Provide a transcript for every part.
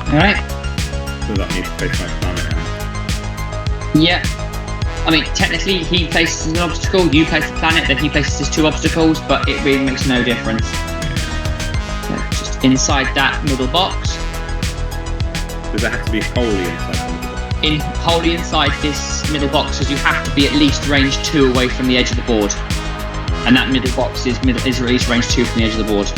Alright. Does that mean to place my planet now? Yeah. I mean, technically, he places an obstacle, you place the planet, then he places his 2 obstacles, but it really makes no difference. Yeah, just inside that middle box. Does that have to be wholly inside the middle box? Wholly inside this middle box, because you have to be at least range 2 away from the edge of the board. And that middle box is at least range 2 from the edge of the board.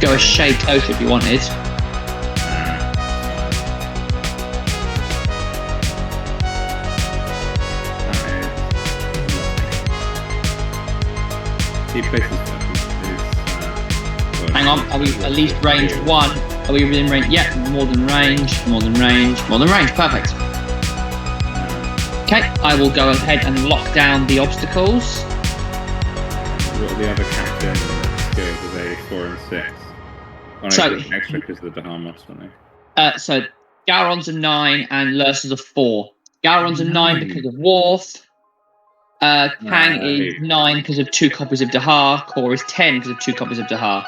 Go a shade closer if you wanted. Hang on, are we at least range 1? Are we within range? Yeah, more than range, more than range, more than range. Perfect. Okay, I will go ahead and lock down the obstacles. What are the other captain skills? Are they 4 and 6? Oh, no, So extra because of the Bahamas, don't they? So Gowron's a 9 and Lursa's a 4. Gowron's a 9 because of Worf. Kang is 9 because of 2 copies of Dahar. Kor is 10 because of 2 copies of Dahar.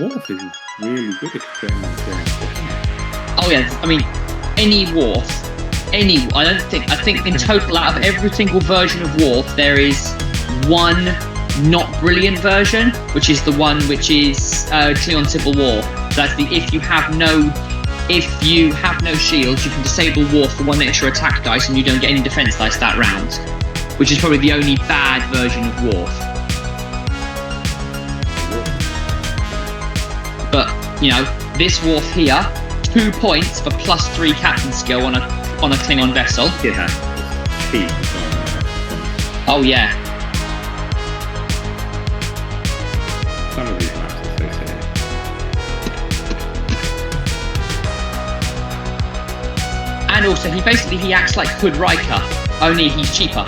Worf is really good at showing Oh yeah, I mean, any Worf, I think in total out of every single version of Worf, there is one not brilliant version, which is the one which is Klingon Civil War. So that's the if you have no shields, you can disable Worf for 1 extra attack dice and you don't get any defense dice that round, which is probably the only bad version of Worf. But, you know, this Worf here, 2 points for +3 captain skill on a Klingon vessel. Yeah. Oh yeah. Some of these maps are so silly. And also, he acts like Hood Riker, only he's cheaper.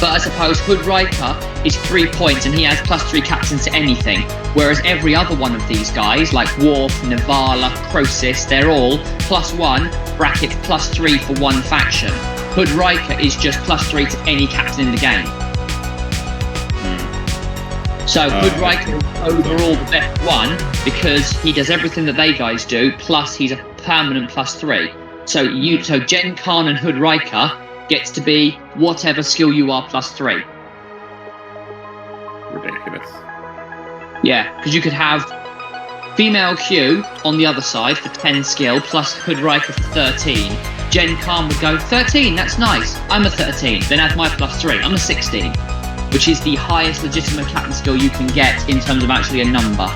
But I suppose Hood Riker is 3 points and he has +3 captains to anything. Whereas every other one of these guys, like Worf, Navala, Crosis, they're all +1, brackets +3 for 1 faction. Hood Riker is just +3 to any captain in the game. So Hood Riker is overall the best one because he does everything that they guys do, plus he's a permanent +3. So Gen Khan and Hood Riker gets to be whatever skill you are +3. Ridiculous. Yeah, because you could have female Q on the other side for 10 skill plus Hood Riker for 13. Gen Khan would go 13, that's nice. I'm a 13, then add my +3. I'm a 16, which is the highest legitimate captain skill you can get in terms of actually a number.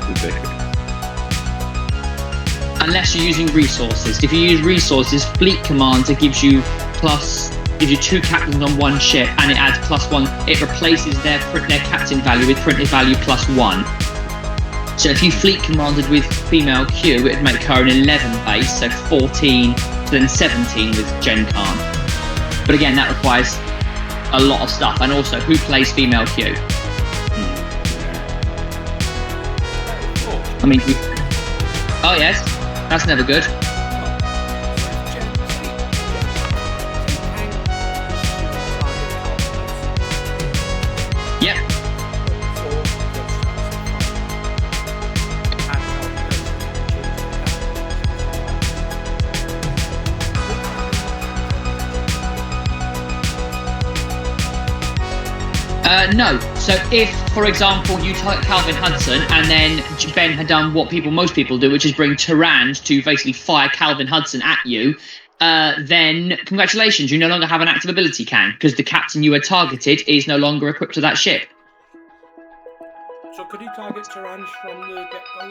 Ridiculous. Unless you're using resources. If you use resources, Fleet Commander gives you 2 captains on 1 ship, and it adds +1. It replaces their captain value with printed value +1. So if you Fleet Commanded with female Q, it'd make her an 11 base, so 14, then 17 with Gen Khan. But again, that requires a lot of stuff, and also who plays female Q? I mean, oh yes, that's never good. Yep. No. So if, for example, you type Calvin Hudson and then Ben had done what most people do, which is bring Tyrande to basically fire Calvin Hudson at you, then congratulations, you no longer have an active ability can, because the captain you had targeted is no longer equipped to that ship. So could you target Tyrande from the get-go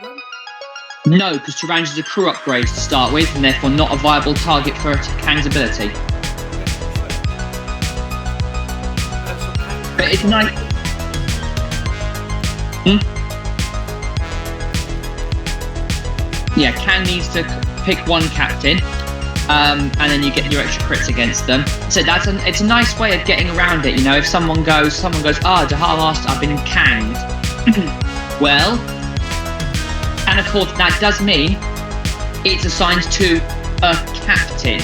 then? No, because Tyrande is a crew upgrade to start with, and therefore not a viable target for Kang's ability. But it's nice. Yeah, Kang needs to pick 1 captain, and then you get your extra crits against them. So it's a nice way of getting around it. You know, if someone goes, Dahar asked, I've been Kanged. Well, and of course that does mean it's assigned to a captain.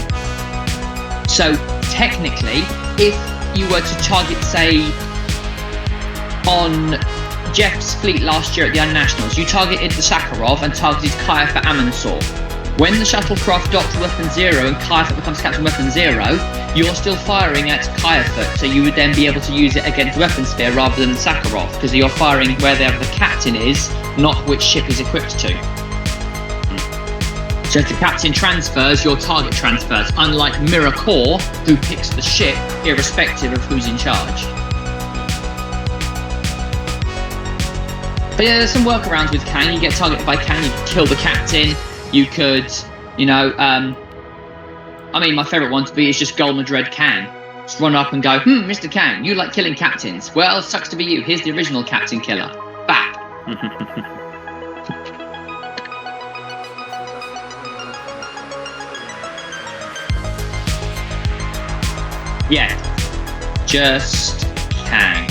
So technically, if you were to target, say, on Jeff's fleet last year at the Unnationals, you targeted the Sakharov and targeted Kaya for Amundsen. When the shuttlecraft docks to Weapon 0 and Kaya becomes Captain Weapon 0, you're still firing at Kaya-foot, so you would then be able to use it against Weapon Sphere rather than the Sakharov, because you're firing wherever the captain is, not which ship is equipped to. So if the captain transfers, your target transfers, unlike Mirror Corps, who picks the ship irrespective of who's in charge. But yeah, there's some workarounds with Kang. You get targeted by Kang, you can kill the captain, you could, you know, I mean, my favourite one to be is just Golden Dread Kang. Just run up and go, Mr. Kang, you like killing captains. Well, sucks to be you. Here's the original captain killer. Back. Yeah. Just Kang.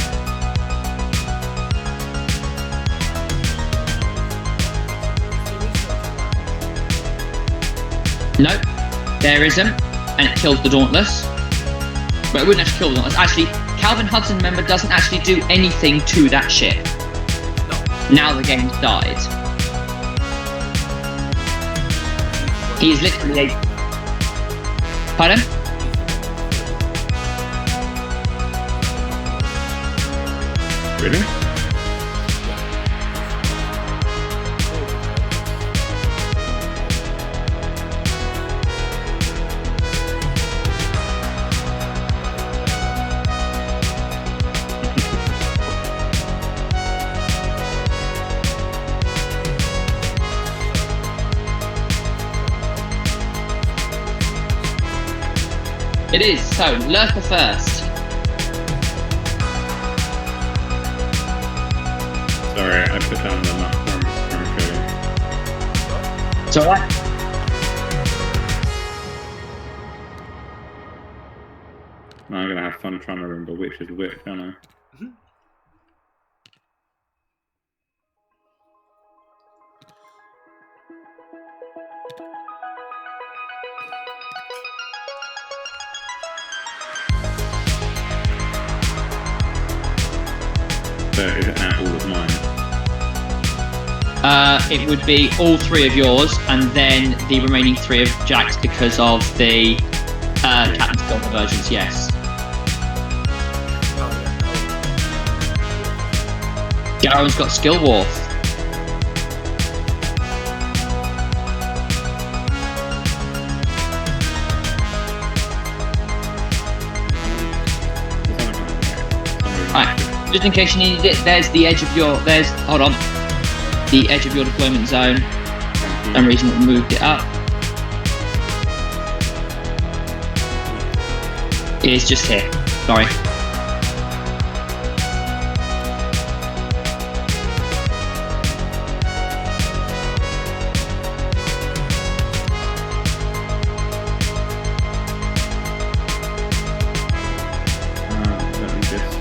Nope, there isn't, and it killed the Dauntless. But it wouldn't actually kill the Dauntless. Actually, Calvin Hudson, member, doesn't actually do anything to that ship. No. Now the game's died. He is literally a... Pardon? Really? It is, so, Lurker first. Sorry, I put down the map from showing. It's alright. Now I'm gonna have fun trying to remember which is which, aren't I? So is it at all of mine? It would be all 3 of yours, and then the remaining 3 of Jack's because of the Captain's Guild conversions, yes. Garen's got Skill Wharf. Alright, just in case you needed it, there's the edge of your, hold on, the edge of your deployment zone. For some reason it moved it up. It is just here, sorry. Let me just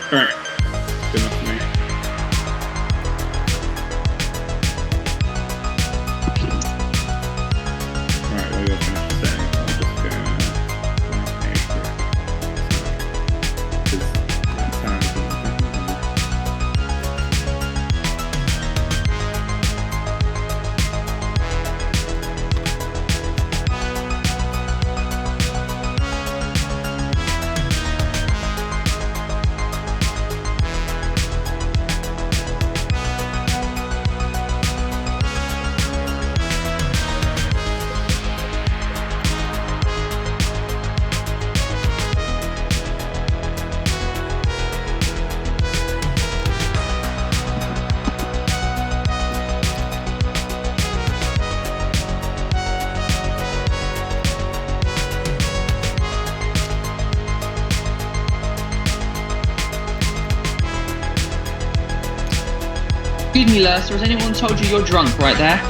Alright, good enough for me. Alright, well you're finished setting, I'll just go okay for it. Because that sounds Excuse me, Lursa, has anyone told you you're drunk right there?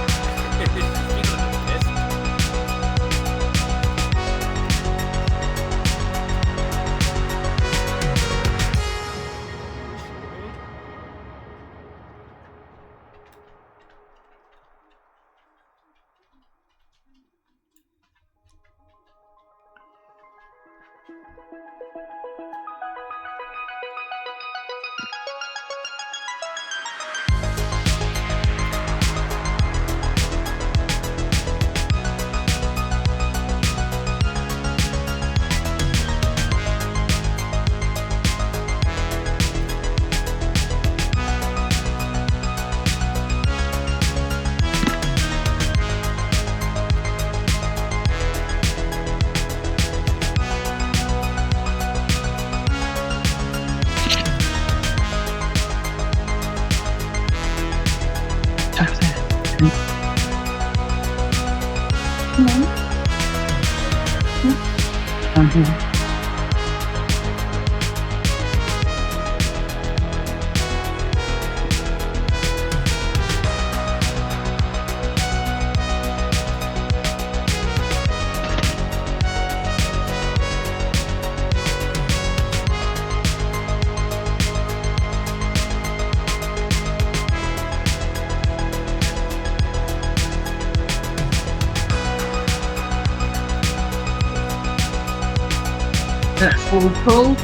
That's all cool.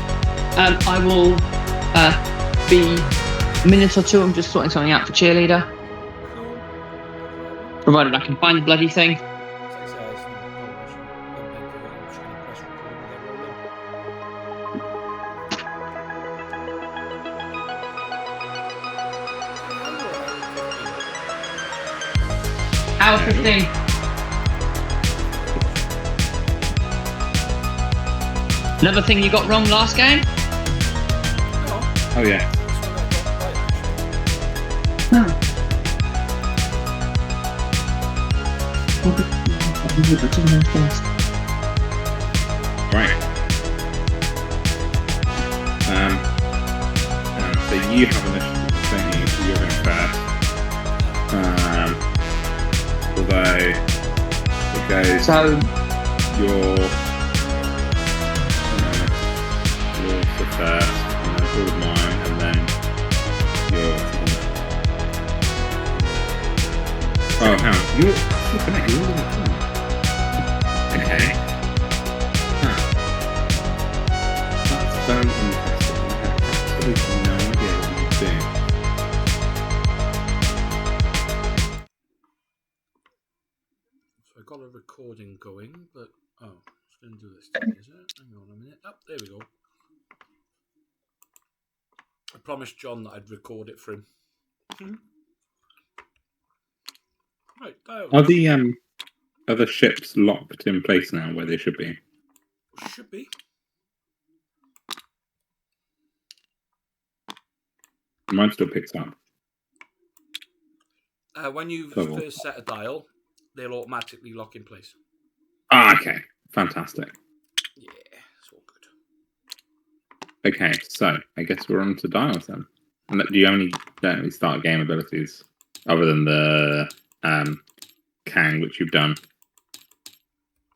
I will be a minute or two. I'm just sorting something out for cheerleader. Provided I can find the bloody thing. Hour 15. Another thing you got wrong last game? Oh yeah. Right. So you have an initiative thingy, so you're going first. Although it goes. So You're the first, and then all of mine, and then your. Oh, hang on. You're flipping it. Okay. Huh. That's very interesting. I have absolutely no idea what you do. So I got a recording going, but it's going to do this thing, is it? Hang on a minute. Oh, there we go. I promised John that I'd record it for him. Right, Are the other ships locked in place now where they should be? Should be. Mine still picks up. When you Cool. first set a dial, they'll automatically lock in place. Ah, okay. Fantastic. Yeah, it's all good. Okay, so I guess we're on to dials then. And do you don't only start game abilities other than the Kang, which you've done?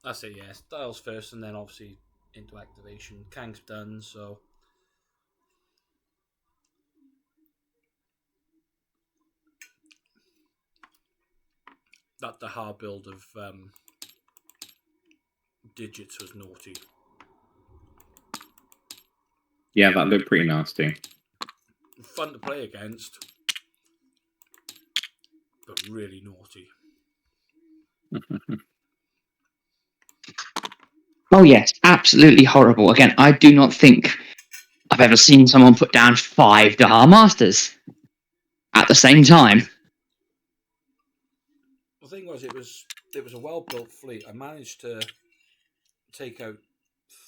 That's it, yes. Dials first, and then obviously into activation. Kang's done, so. That the hard build of digits was naughty. Yeah, that looked pretty nasty. Fun to play against, but really naughty. oh yes, absolutely horrible. Again, I do not think I've ever seen someone put down 5 Dahar Masters at the same time. The thing was, it was a well built fleet. I managed to take out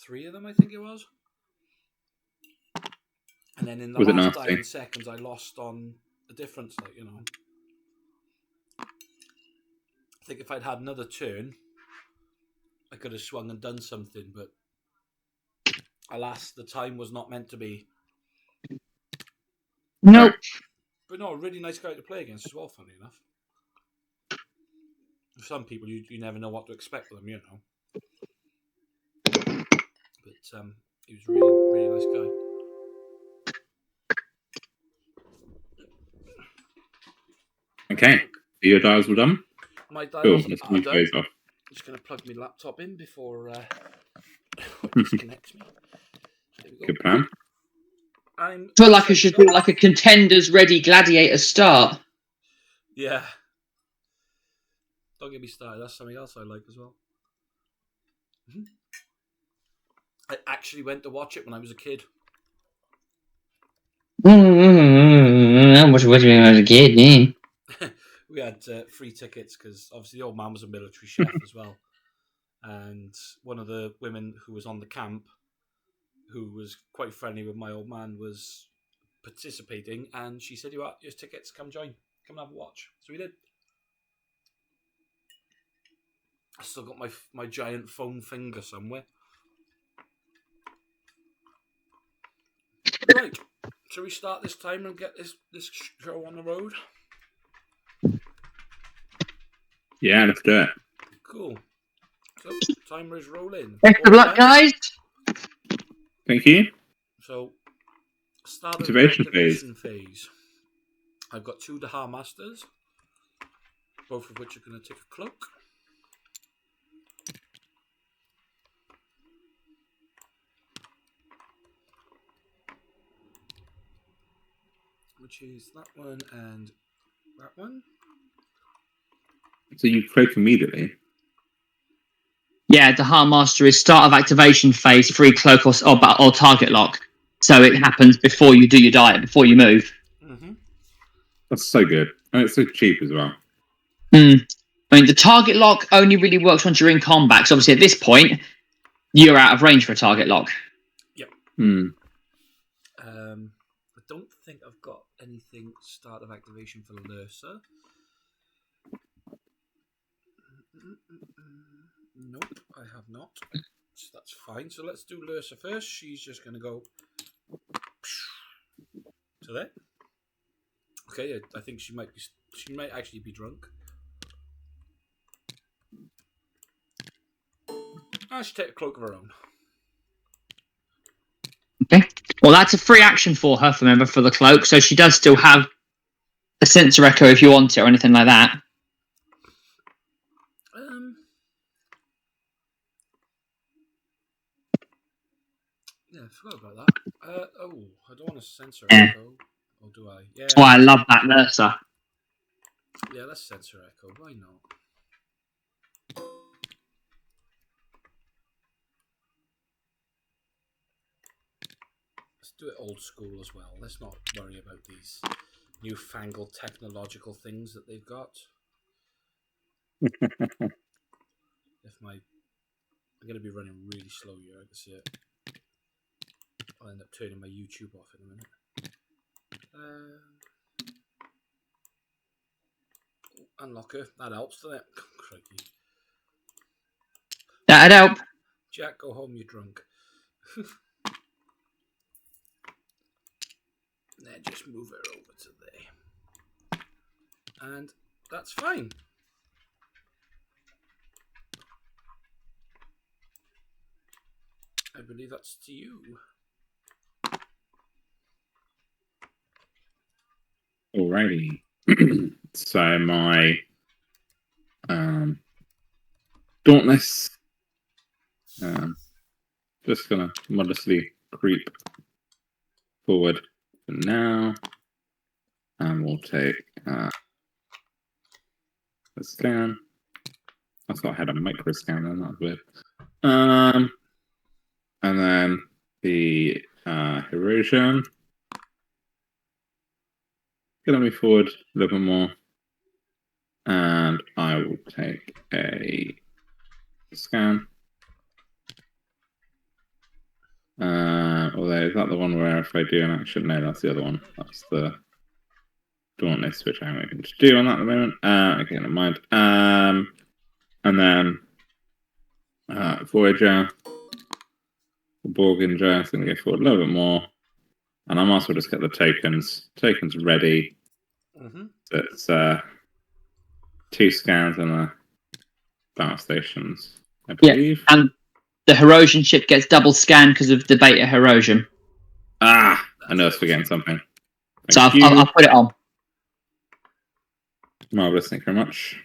3 of them, I think it was. And then in the last dying seconds, I lost on the difference, I think if I'd had another turn, I could have swung and done something, but alas, the time was not meant to be. Nope. But no, a really nice guy to play against as well, funny enough. For some people, you never know what to expect with them, you know. But he was a really nice guy. Okay, your dials were done? My Cool, dials let's are move done. those off. I'm just going to plug my laptop in before it disconnects me. There we go. Good plan. I feel like I should do like a contenders ready gladiator start. Yeah. Don't get me started. That's something else I like as well. Mm-hmm. I actually went to watch it when I was a kid. What do you mean I was a kid? We had free tickets because obviously the old man was a military chef as well. And one of the women who was on the camp, who was quite friendly with my old man, was participating, and she said, here's tickets, come join, come and have a watch. So we did. I still got my giant foam finger somewhere. Right, shall we start this time and get this show on the road? Yeah, let's do it. Cool. So, timer is rolling. Best of luck, guys. Thank you. So, start of Activation the activation phase. I've got 2 Daha Masters, both of which are going to take a cloak. Which is that one and that one. So you cloak immediately? Yeah, the Heart Master is start of activation phase, free cloak or target lock. So it happens before you do your diet, before you move. Mm-hmm. That's so good. And it's so cheap as well. I mean, the target lock only really works once you're in combat. So obviously at this point, you're out of range for a target lock. Yep. I don't think I've got anything start of activation for Lursa. Nope, I have not. So that's fine. So let's do Lursa first. She's just going to go to there. Okay, I think she might actually be drunk. She'll take a cloak of her own. Okay. Well, that's a free action for her, remember, for the cloak. So she does still have a sensor echo if you want it or anything like that. Yeah, I forgot about that. I don't want a sensor echo. Or do I? Yeah. Oh, I love that Lursa. Yeah, let's sensor echo. Why not? Let's do it old school as well. Let's not worry about these newfangled technological things that they've got. I'm going to be running really slow here. I can see it. I'll end up turning my YouTube off in a minute. Unlock her. That helps, doesn't it? Crikey. That'd help. Jack, go home, you're drunk. Then just move her over to there. And that's fine. I believe that's to you. Alrighty. So my Dauntless, just gonna modestly creep forward for now, and we'll take a scan. I thought I had a micro scan, then that was weird. And then the Erosion. Gonna move forward a little bit more, and I will take a scan. Although, is that the one where if I do an action? No, that's the other one. That's the Dauntless, which I'm going to do on that at the moment. Okay, never mind. And then Voyager, Borgager, is going to go forward a little bit more. And I might as well just get the tokens ready Mm-hmm. So it's 2 scans and the battle stations, I Yeah, believe. and the Herosian ship gets double scanned because of the beta Herosian. I know I was forgetting something. So Thank you. I've put it on. Marvelous, thank you very much.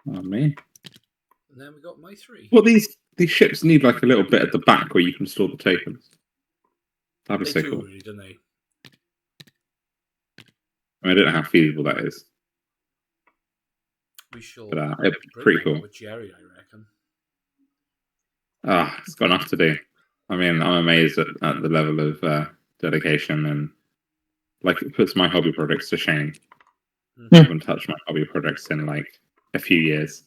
On me. And then we got my 3. Well, these ships need like a little bit at the back where you can store the tokens. That'd be They so do, cool. really, don't they? I mean, I don't know how feasible that is, We shall but it'd be bring pretty one cool. with Jerry, I reckon. It's got enough to do. I mean, I'm amazed at the level of dedication, and like it puts my hobby projects to shame. Mm-hmm. I haven't touched my hobby projects in like a few years.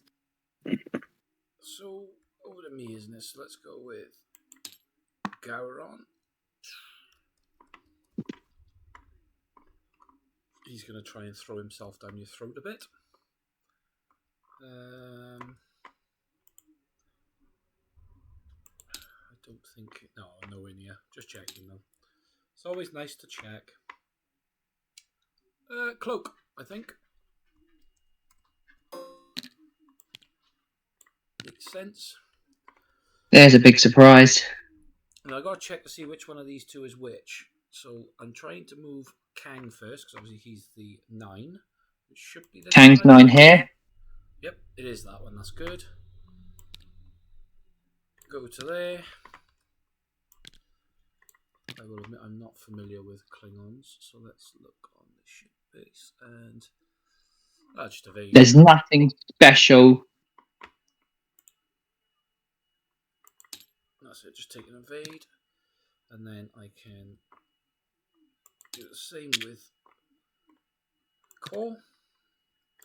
So, over to me, isn't it? So let's go with Gowron. He's going to try and throw himself down your throat a bit. I don't think... No, nowhere near. Just checking, though. It's always nice to check. Cloak, I think. Makes sense. There's a big surprise. Now, I've got to check to see which one of these two is which. So, I'm trying to move Kang first, because obviously he's the 9. It should be this Kang's one, I 9 think. here. Yep, it is that one. That's good. Go to there. I will admit I'm not familiar with Klingons, so let's look on the ship base. And that's just a very... There's nothing special. That's it, just take an evade. And then I can do the same with core.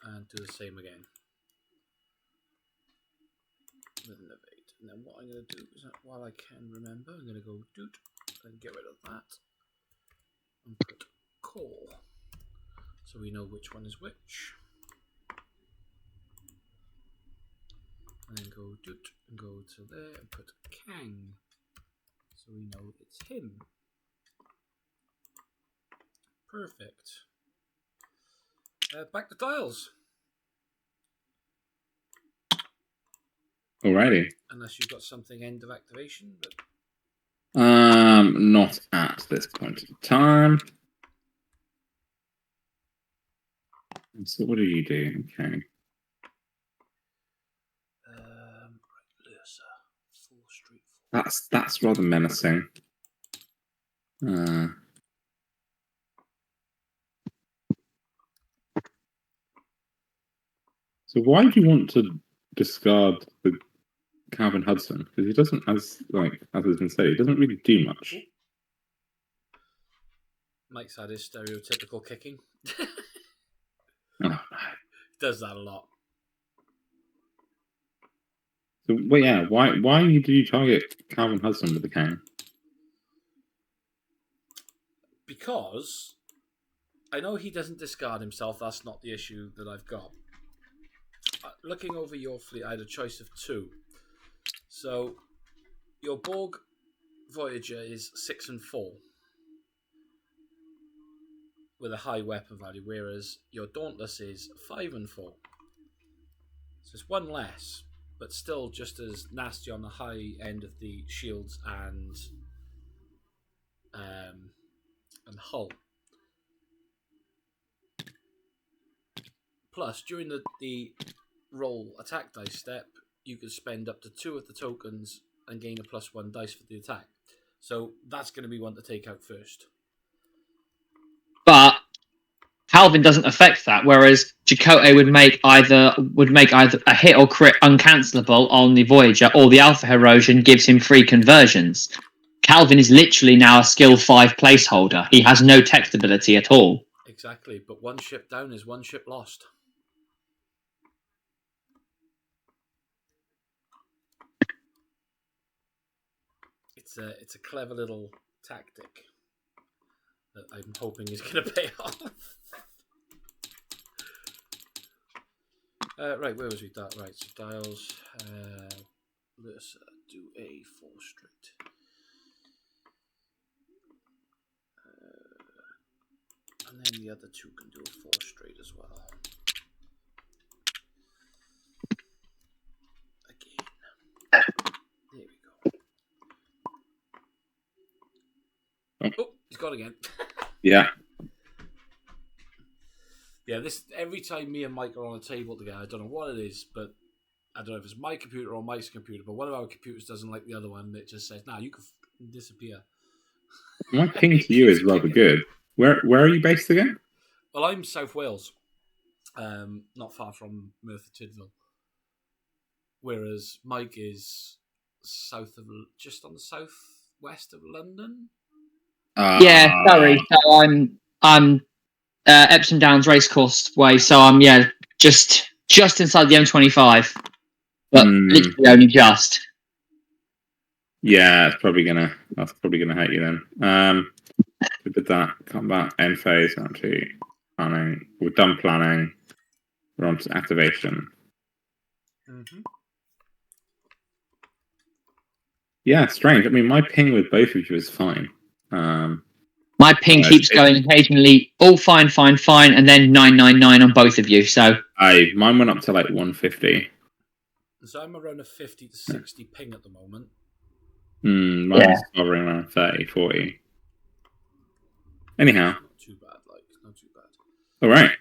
And do the same again with an evade. And then what I'm going to do is, that while I can remember, I'm going to go doot and get rid of that. And put core. So we know which one is which. And then go doot and go to there and put Kang. So we know it's him. Perfect. Back to dials. Alrighty. Unless you've got something end of activation. But... Not at this point in time. So what do you do? Okay. Right, Lursa. 4 straight. That's rather menacing. So why do you want to discard the Calvin Hudson? Because he doesn't, as has been said, he doesn't really do much. Mike's had his stereotypical kicking. Oh. Does that a lot. So, well, yeah, why did you target Calvin Hudson with the cane? Because I know he doesn't discard himself. That's not the issue that I've got. Looking over your fleet, I had a choice of 2. So your Borg Voyager is 6 and 4 with a high weapon value, whereas your Dauntless is 5 and 4. So it's 1 less, but still just as nasty on the high end of the shields and hull. Plus, during the roll attack dice step, you could spend up to 2 of the tokens and gain a +1 dice for the attack. So that's going to be one to take out first. But Calvin doesn't affect that, whereas Chakotay would make either a hit or crit uncancelable on the Voyager, or the Alpha Herosian gives him free conversions. Calvin is literally now a skill 5 placeholder. He has no text ability at all. Exactly, but 1 ship down is 1 ship lost. It's a clever little tactic that I'm hoping is going to pay off. Right, where was we? Right, so dials. Let's do a 4 straight. And And the other two can do a 4 straight as well. Again. There we go. Oh, he's gone again. Yeah. Yeah, this every time me and Mike are on a table together, I don't know what it is, but I don't know if it's my computer or Mike's computer, but one of our computers doesn't like the other one. It just says, "Nah, you can disappear." My ping to you is rather good. Where are you based again? Well, I'm South Wales, not far from Merthyr Tydfil, whereas Mike is south of, just on the southwest of London. Yeah, sorry. So I'm Epsom Downs Racecourse way. So I'm just inside the M25, but literally only just. Yeah, that's probably gonna hurt you then. We did that. Come back. End phase. Actually, planning. We're done planning. We're on to activation. Mm-hmm. Yeah, strange. I mean, my ping with both of you is fine. My ping keeps going occasionally. All fine, and then 999 on both of you. So mine went up to like 150. So I'm around a 50 to 60 ping at the moment. Mine's hovering around 30, 40. Anyhow. Not too bad, not too bad. All right.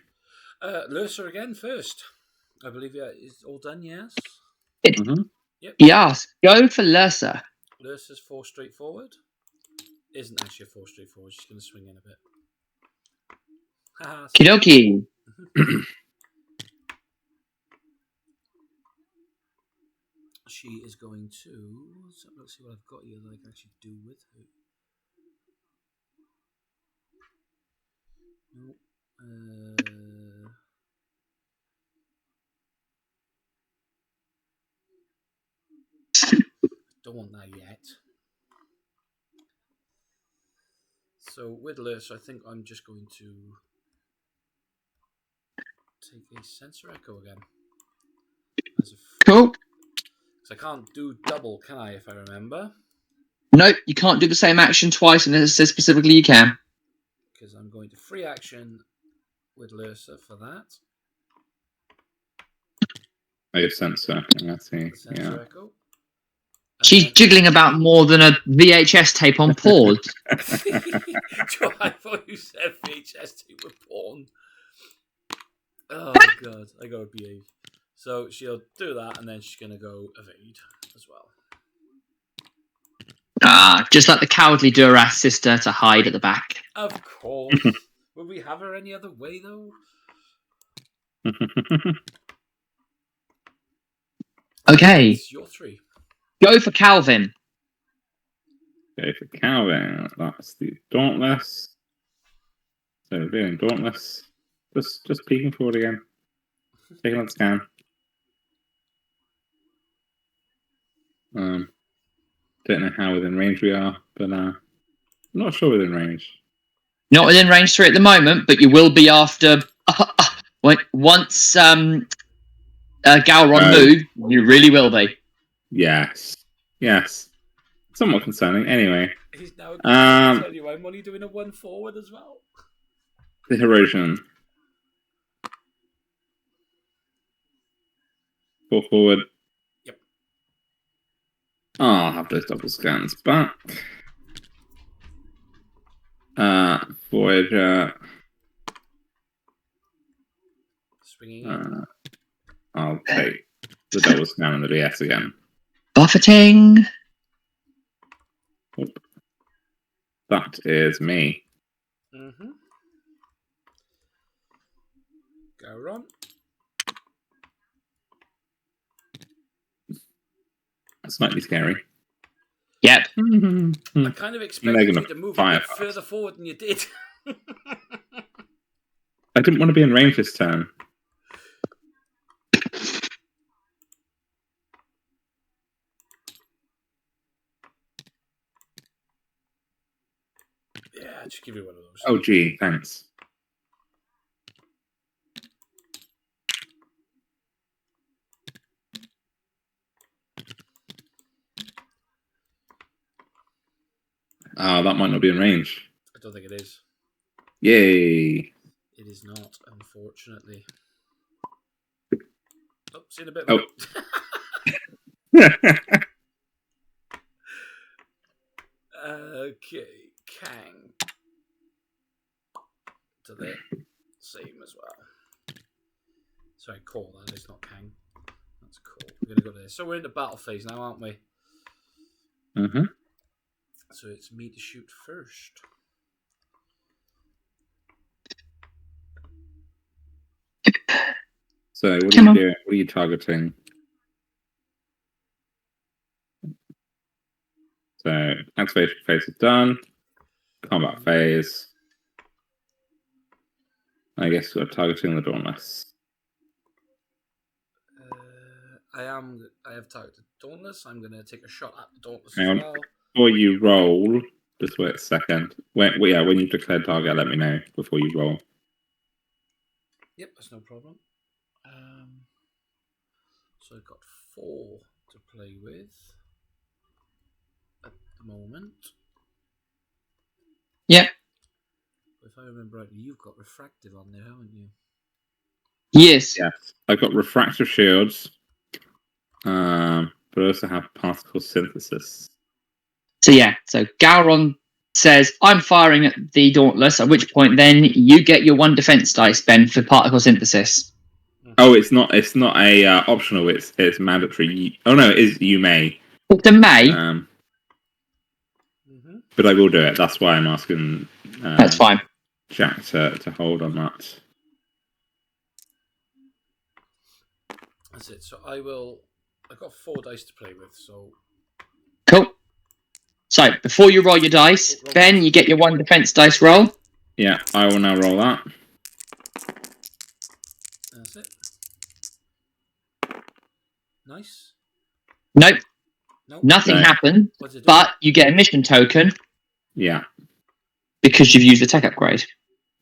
Lursa again first. I believe it's all done, yes? Yep. Yes, go for Lursa. Lursa's 4 straightforward. Isn't actually a 4 straightforward. She's going to swing in a bit. Kidoki. She is going to... Let's see what I've got here that I can actually do with her. Don't want that yet. So with Lursa, I think I'm just going to take a sensor echo again. Cool. So I can't do double, can I, if I remember? Nope, you can't do the same action twice, and it says specifically you can. Because I'm going to free action with Lursa for that. Sensor. Let's see. Sensor echo. She's jiggling about more than a VHS tape on pause. I thought you said VHS tape with porn. Oh god, I gotta behave. So she'll do that, and then she's gonna go evade as well. Just like the cowardly Duras sister to hide at the back. Of course. Would we have her any other way, though? Okay. It's your 3. Go for Calvin. Go for Calvin. That's the Dauntless. So we're doing Dauntless. Just peeking forward again. Taking a scan. Don't know how within range we are, but I'm not sure within range. Not within range 3 at the moment, but you will be after once Galron moves. You really will be. Yes. Somewhat concerning. Anyway. He's now going to tell you I'm only doing a 1 forward as well. The erosion. 4 forward. Yep. I'll have those double scans back. Voyager. Swinging in. I'll take the double scan on the DS again. Buffeting. Oop. That is me. Mm-hmm. Go on. Slightly scary. Yep. I kind of expected you to move a bit further forward than you did. I didn't want to be in range this turn. Yeah, just give you one of those. Oh, gee, thanks. That might not be in range. I don't think it is. Yay. It is not, unfortunately. Oh, seen a bit. Oh. Okay, Kang. To the same as well. Sorry, Call, that is not Kang. That's cool. We're going to go there. So we're in the battle phase now, aren't we? Mm-hmm. So it's me to shoot first. So what are you doing? What are you targeting? So activation phase is done. Combat phase. I guess we're targeting the Dauntless. I have targeted Dauntless. I'm going to take a shot at the Dauntless Hang as on. well. Before you roll, just wait a second. When you declare target, let me know before you roll. Yep, that's no problem. So I've got 4 to play with at the moment. Yep. If I remember rightly, you've got refractive on there, haven't you? Yes. Yes. I've got refractive shields, but I also have particle synthesis. So Gowron says, I'm firing at the Dauntless, at which point then you get your 1 defense dice, Ben, for particle synthesis. Oh, it's not a optional, it's mandatory. Oh no, it is, you may. It's a May. But I will do it. That's why I'm asking That's fine. Jack to hold on that. That's it. So I've got 4 dice to play with, so... Cool. So, before you roll your dice, Ben, you get your 1 defense dice roll. Yeah, I will now roll that. That's it. Nice. Nope. Nope. Nothing No. happened, What's it do? but you get a mission token Yeah. because you've used the tech upgrade.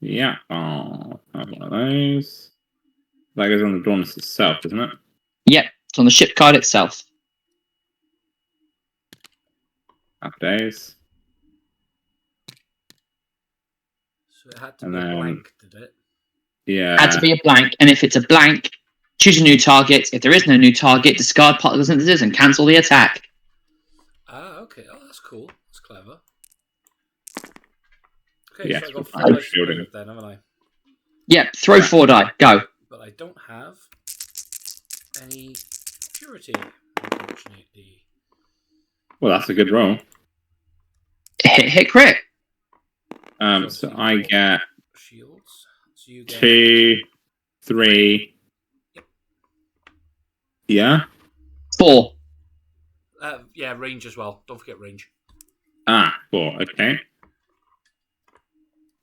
Yeah. Oh, I have one of those. That goes on the Dauntless itself, isn't it? Yep, it's on the ship card itself. Happy days. So it had to And be a then- blank, did it? Yeah. Had to be a blank, and if it's a blank, choose a new target. If there is no new target, discard particle synthesis and cancel the attack. Ah, okay. Oh, that's cool. That's clever. Okay, Yes, so I got with 4 power dice to play shielding. with then, haven't I? Yep, throw 4 die. Go. But I don't have any purity, unfortunately. Well, that's a good roll. Hit crit. So I get Shields. So you get 2, 3. Yeah. 4. yeah, range as well. Don't forget range. 4. Okay.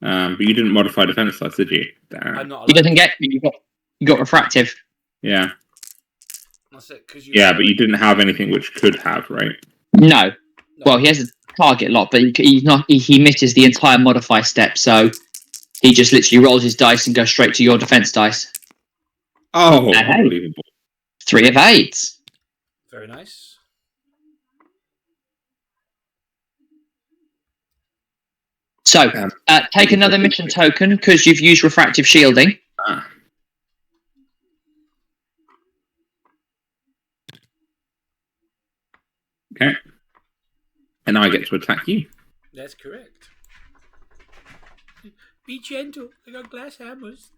But you didn't modify defense dice, did you? Damn. I'm not He allowed. doesn't get you. You got refractive. Yeah. That's it. Cause Yeah, but you didn't have anything which could have, right? No. No. Well, he has a target lock, but he's not. He misses the entire modify step, so he just literally rolls his dice and goes straight to your defense dice. Oh, Hey. unbelievable. 3 of 8. Very nice. So, take another mission token because you've used refractive shielding. Ah. Okay. And now I get to attack you. That's correct. Be gentle. I got glass hammers.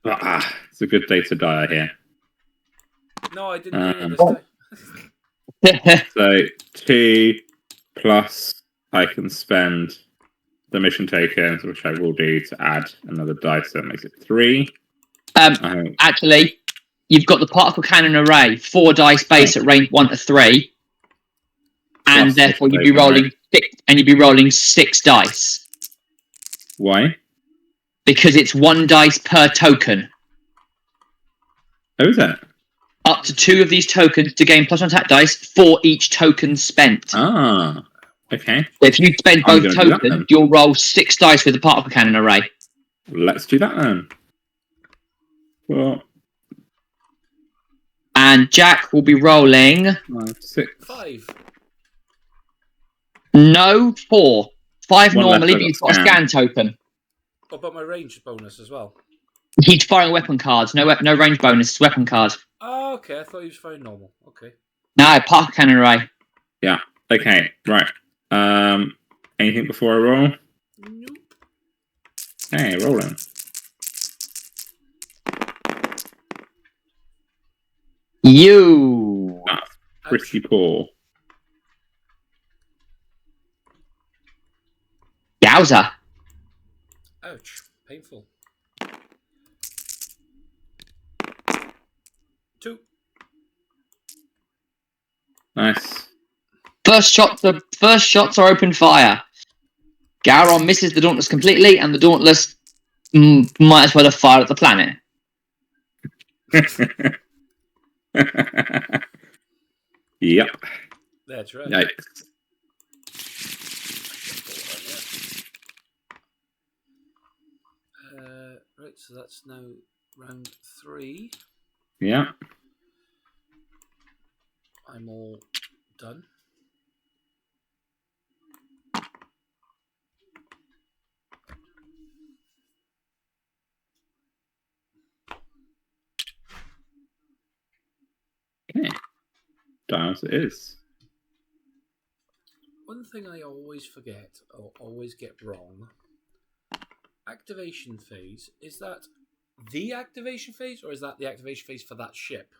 It's a good day to die here. No, I didn't mean it this time. So 2 plus I can spend the mission tokens, which I will do to add another dice, so that makes it 3. Actually, you've got the particle cannon array, 4 dice base at range 1 to 3, and Plus therefore you'd be token, rolling right? 6, and you'd be rolling 6 dice Why? because it's 1 dice per token. Oh, is it? Up to 2 of these tokens to gain +1 attack dice for each token spent. Ah, okay. So if you spend I'm both gonna do that tokens, then. you'll roll 6 dice with the particle cannon array. Let's do that then. Well, And Jack will be rolling 5, 6. 5. no 4. 5 One less, normally, I but got you've got a scan token. What about my range bonus as well? He's firing weapon cards. No range bonus. It's weapon card. Oh, okay. I thought he was firing normal. Okay. No, park cannon array. Yeah. Okay. Right. Anything before I roll? Nope. Hey, rolling. You. That's pretty poor. Yowza. Ouch. Painful. 2. Nice. First shots are open fire. Gowron misses the Dauntless completely, and the Dauntless might as well have fired at the planet. Yep. That's right. Yikes. Right, so that's now round 3. Yeah. I'm all done. Okay. Dials it is. One thing I always forget or always get wrong. Activation phase, is that the activation phase or is that the activation phase for that ship?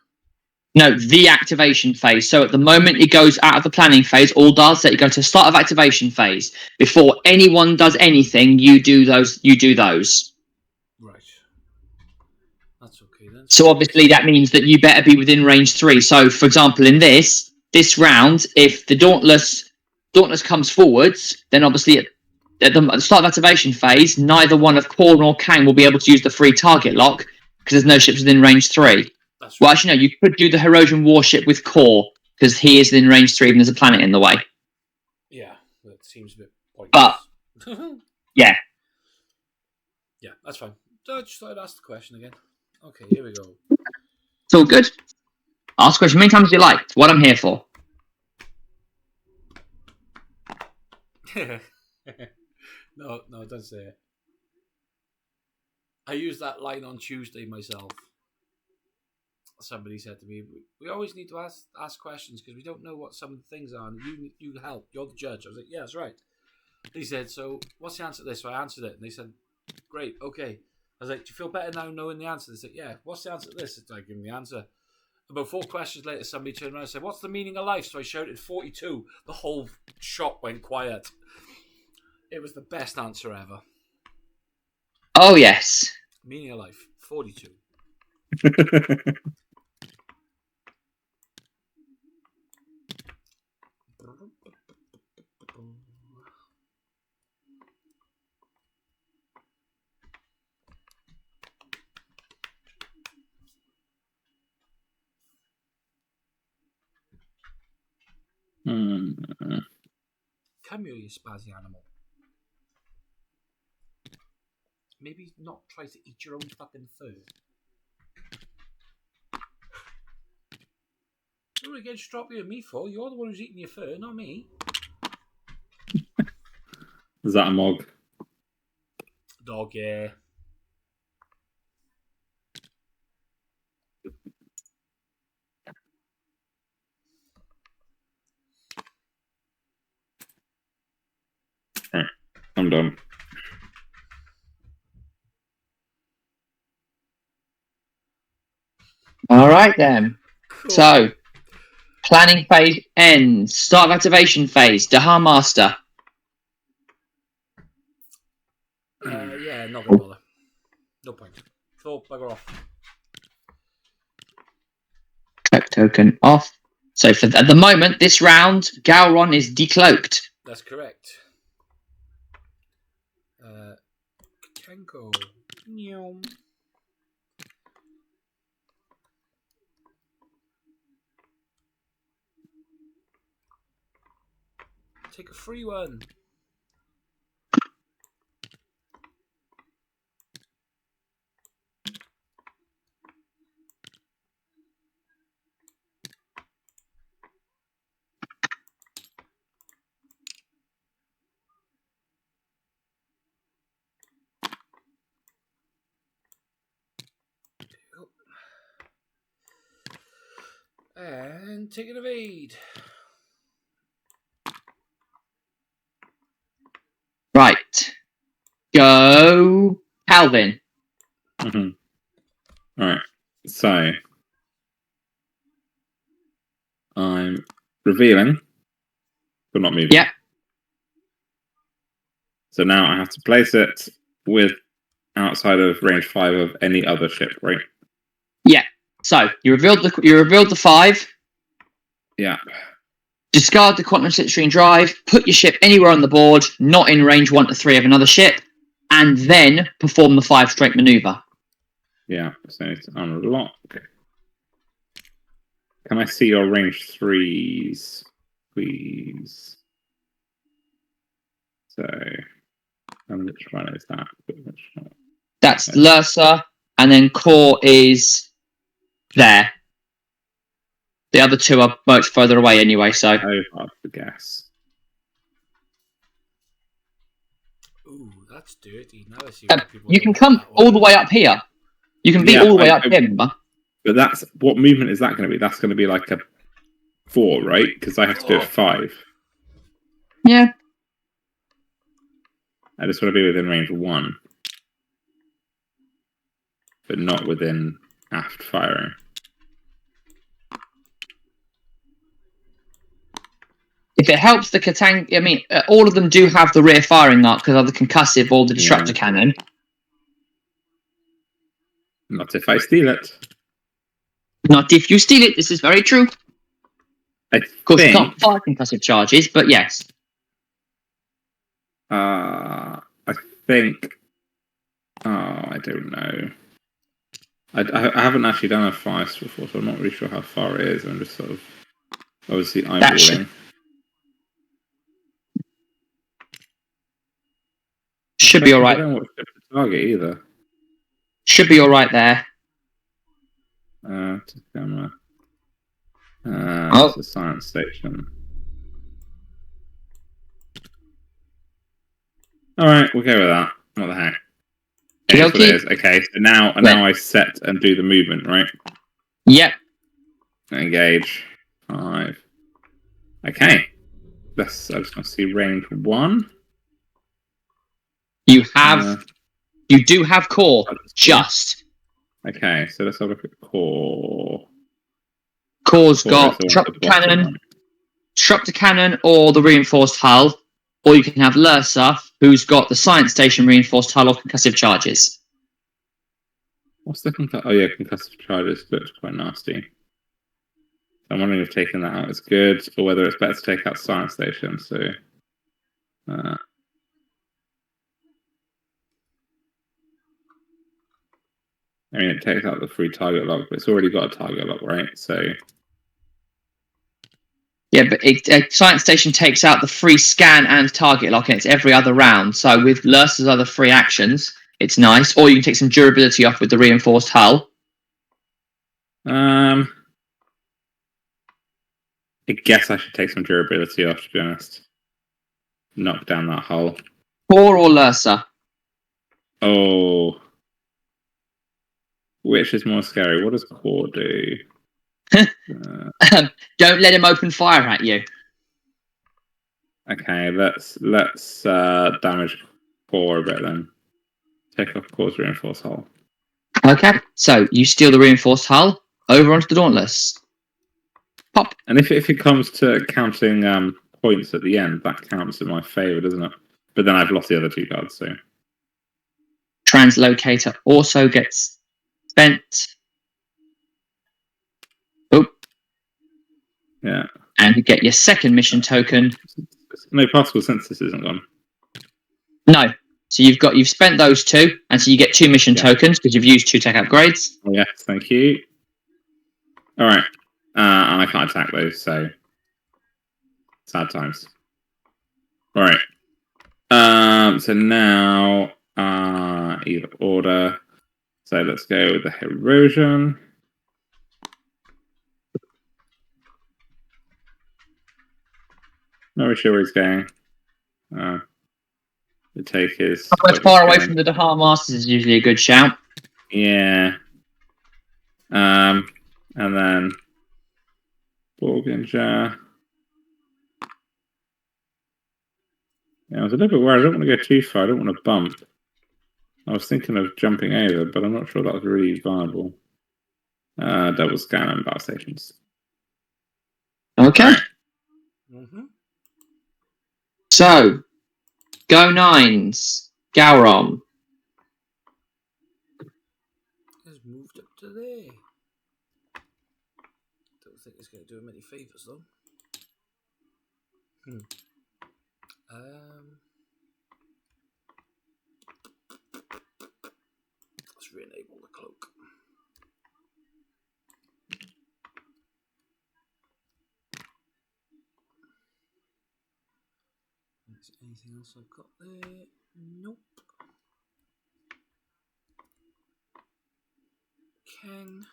No, the activation phase. So at the moment it goes out of the planning phase, all does that you go to the start of activation phase. Before anyone does anything, you do those. Right. That's okay then. So obviously that means that you better be within range 3. So for example, in this round, if the Dauntless comes forwards, then obviously at the start of activation phase, neither one of Core nor Kang will be able to use the free target lock because there's no ships within range 3. That's Well, right. actually, no, you could do the Herosian warship with Core because he is in range 3 and there's a planet in the way. Yeah, that seems a bit pointless. But, yeah. Yeah, that's fine. So I just thought I'd ask the question again. Okay, here we go. It's all good. Ask a question many times as you like. It's what I'm here for. No, don't say it. I used that line on Tuesday myself. Somebody said to me, "We always need to ask questions because we don't know what some of the things are, and you help. You're the judge." I was like, "Yeah, that's right." He said, "So what's the answer to this?" So I answered it, and they said, "Great, okay." I was like, "Do you feel better now knowing the answer?" They said, "Yeah." What's the answer to this? I gave them the answer. About 4 questions later, somebody turned around and said, "What's the meaning of life?" So I shouted 42. The whole shop went quiet. It was the best answer ever. Oh, yes. Meaning of life, 42. Come here, you spazzy animal. Maybe not try to eat your own fucking fur. What are you getting stroppy at me for? You're the one who's eating your fur, not me. Is that a mog? Dog, yeah. Right. I'm done. All right, then. Cool. So, planning phase ends. Start of activation phase. Daha Master. Yeah, not gonna bother. No point. So, bugger off. Cloak token off. So at the moment, this round, Gowron is decloaked. That's correct. Kenko. Nyom. Take a free one. And ticket of aid. Right. Go, Calvin. All right. So I'm revealing, but not moving. Yep. So now I have to place it with outside of range 5 of any other ship, right? Yeah. So you revealed the 5. Yeah. Discard the quantum slipstream drive. Put your ship anywhere on the board, not in range 1 to 3 of another ship, and then perform the 5 straight maneuver. Yeah. So it's unlock. Can I see your range 3s, please? So, and which one is that? That's Lursa, and then Core is there. The other 2 are much further away anyway, so. Oh, hard to guess. Ooh, that's dirty. Now I see why people You don't can want come that all the way up here. You can be all the way up here, remember? But that's what movement is that going to be? That's going to be like a 4, right? Because I have to do a 5. Yeah. I just want to be within range 1, but not within aft firing. If it helps the Katang, I mean, all of them do have the rear firing arc because of the concussive or the disruptor cannon. Not if I steal it. Not if you steal it. This is very true. Of course, you can't fire concussive charges, but yes. I think. Oh, I don't know. I haven't actually done a fire before, so I'm not really sure how far it is. I'm just sort of obviously eyeballing. Should be all right. I don't know what ship to target either. Should be all right there. To camera. It's a science station. All right, we'll go with that. What the heck? That's what it is. Okay, so now I set and do the movement, right? Yep. Engage 5. Okay. I just want to see range 1. You have. You do have core. Just. Okay, so let's have a look at core. Core's got disruptor cannon or the reinforced hull, or you can have Lursa, who's got the science station reinforced hull or concussive charges. What's the concussive charges looks quite nasty. I'm wondering if taking that out is good, or whether it's better to take out science station. So, I mean, it takes out the free target lock, but it's already got a target lock, right? So, yeah, but science station takes out the free scan and target lock, and it's every other round. So with Lursa's other free actions, it's nice. Or you can take some durability off with the reinforced hull. I guess I should take some durability off, to be honest. Knock down that hull. Core or Lursa? Oh. Which is more scary? What does core do? Don't let him open fire at you. Okay, let's damage core a bit then. Take off core's reinforced hull. Okay, so you steal the reinforced hull over onto the Dauntless. Pop. And if it comes to counting points at the end, that counts in my favour, doesn't it? But then I've lost the other 2 cards, so. Translocator also gets spent. Oh. Yeah. And you get your second mission token. No, particle synthesis isn't gone. No. So you've spent those 2, and so you get 2 mission tokens because you've used 2 tech upgrades. Yes, thank you. All right. And I can't attack those, so sad times. All right. So now either order. So let's go with the Erosion. Not really sure where he's going. The take is... How much far away from the Dahar Masters is usually a good shout. Yeah. And then Borgager. Yeah, I was a little bit worried. I don't want to go too far. I don't want to bump. I was thinking of jumping over, but I'm not sure that was really viable. Double scan and bar stations. Okay. Mm-hmm. So, go nines. Gowron. Has moved up to there. Don't think it's going to do him any favours though. Let's re-enable the cloak. Is there anything else I've got there? Nope. King.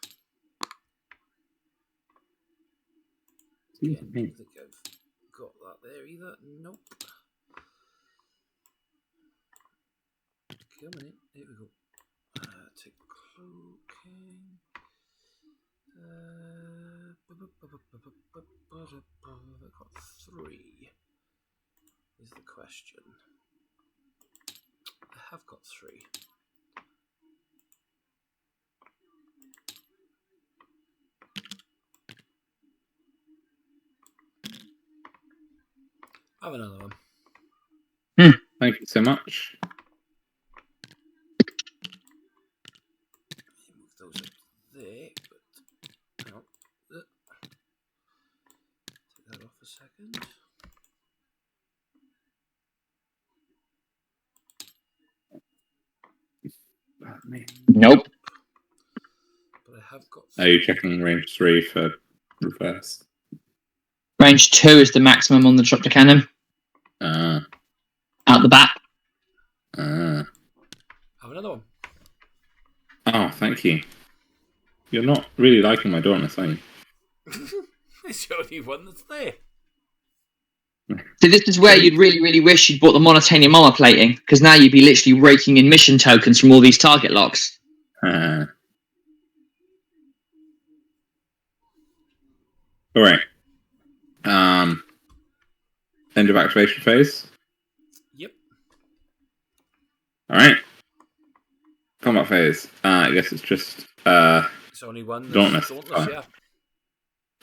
Again, I don't think I've got that there either. Nope. Coming in. Here we go. Take cloaking. I've got 3. Is the question. I have got 3. I have another one. Thank you so much. Move those up there, but hang on. Take that off a second. Nope. But I have got. Are you checking range 3 for reverse? Range 2 is the maximum on the chopper cannon. Out the back. I have another one. Oh, thank you. You're not really liking my dauntless, are you? It's the only one that's there. So this is where you'd really, really wish you'd bought the monotonium armor plating, because now you'd be literally raking in mission tokens from all these target locks. All right. End of activation phase. Yep. All right. Combat phase. I guess it's just It's only one. Dauntless.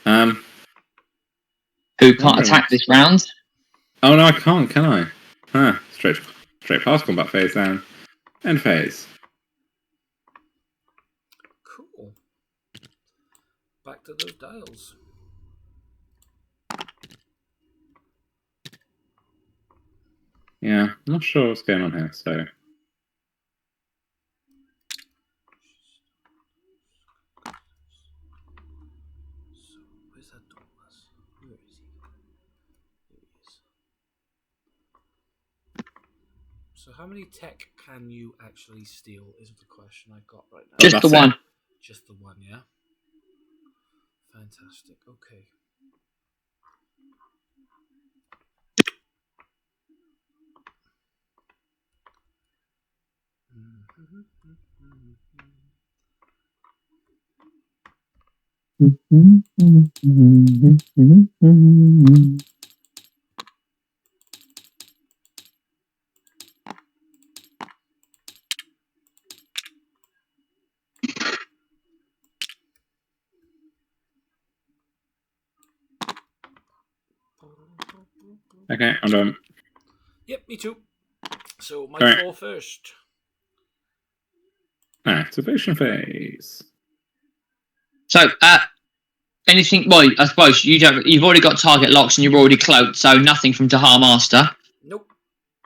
Yeah. Who can't attack this round? Oh no, I can't, can I? Straight past combat phase then. End phase. Cool. Back to those dials. Yeah, I'm not sure what's going on here, so. So, where's that Dauntless? Where is he? There he is. So, how many tech can you actually steal? Is the question I got right now. Just the one. Just the one, yeah? Fantastic. Okay. Okay, I'm done. Yep, me too. So, my Right. 4 first. Activation phase. So, anything? Well, I suppose you've already got target locks and you're already cloaked, so nothing from Dahar Master. Nope.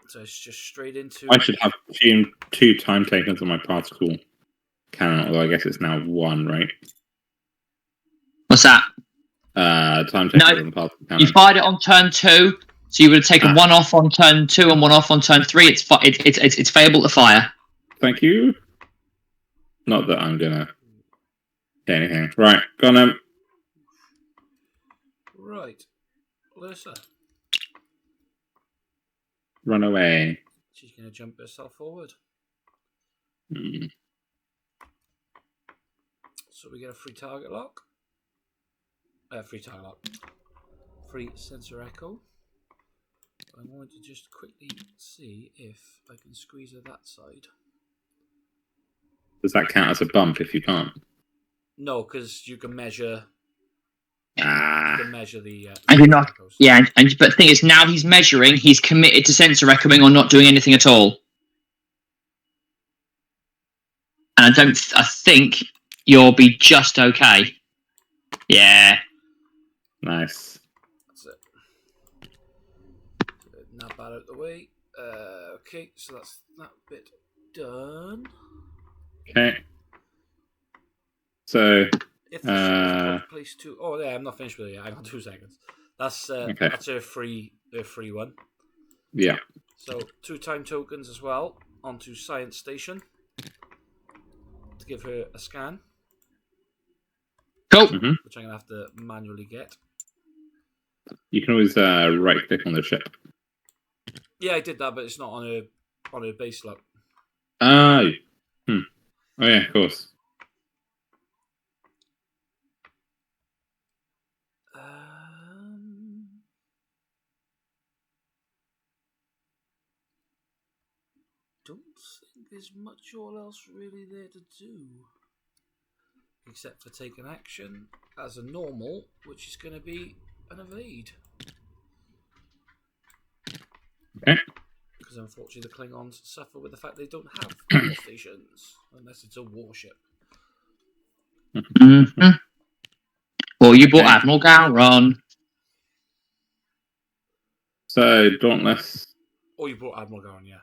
So it's just straight into. I should have 2 time takers on my particle cannon, although I guess it's now 1, right? What's that? Time takers on the particle cannon. You fired it on turn 2, so you would have taken 1 off on turn 2 and 1 off on turn 3. It's favorable to fire. Thank you. Not that I'm gonna get anything. Right, go on then. Right. Alyssa. Run away. She's going to jump herself forward. So we get a free target lock. Free target lock. Free sensor echo. I'm going to just quickly see if I can squeeze her that side. Does that count as a bump if you can't? No, because you can measure. You Ah. can measure the. And you're not. echoes. Yeah, but the thing is, now he's measuring. He's committed to sensor echoing or not doing anything at all. And I think you'll be just okay. Yeah. Nice. That's it. Nab that out of the way. Okay, so that's that bit done. Okay. So. If the place to. Oh yeah, I'm not finished with it yet. Hang on 2 seconds. That's Okay. that's her free one. Yeah. So 2 time tokens as well onto Science Station to give her a scan, Cool. Mm-hmm. which I'm gonna have to manually get. You can always right click on the ship. Yeah, I did that, but it's not on her base look. Oh. Oh yeah, of course. Don't think there's much all else really there to do. Except for take an action as a normal, which is going to be an evade. Okay. Because unfortunately the Klingons suffer with the fact they don't have power stations, unless it's a warship. Mm-hmm. Well, you bought Okay. Admiral Gowron. So Dauntless. Or you brought Admiral Gowron, yeah.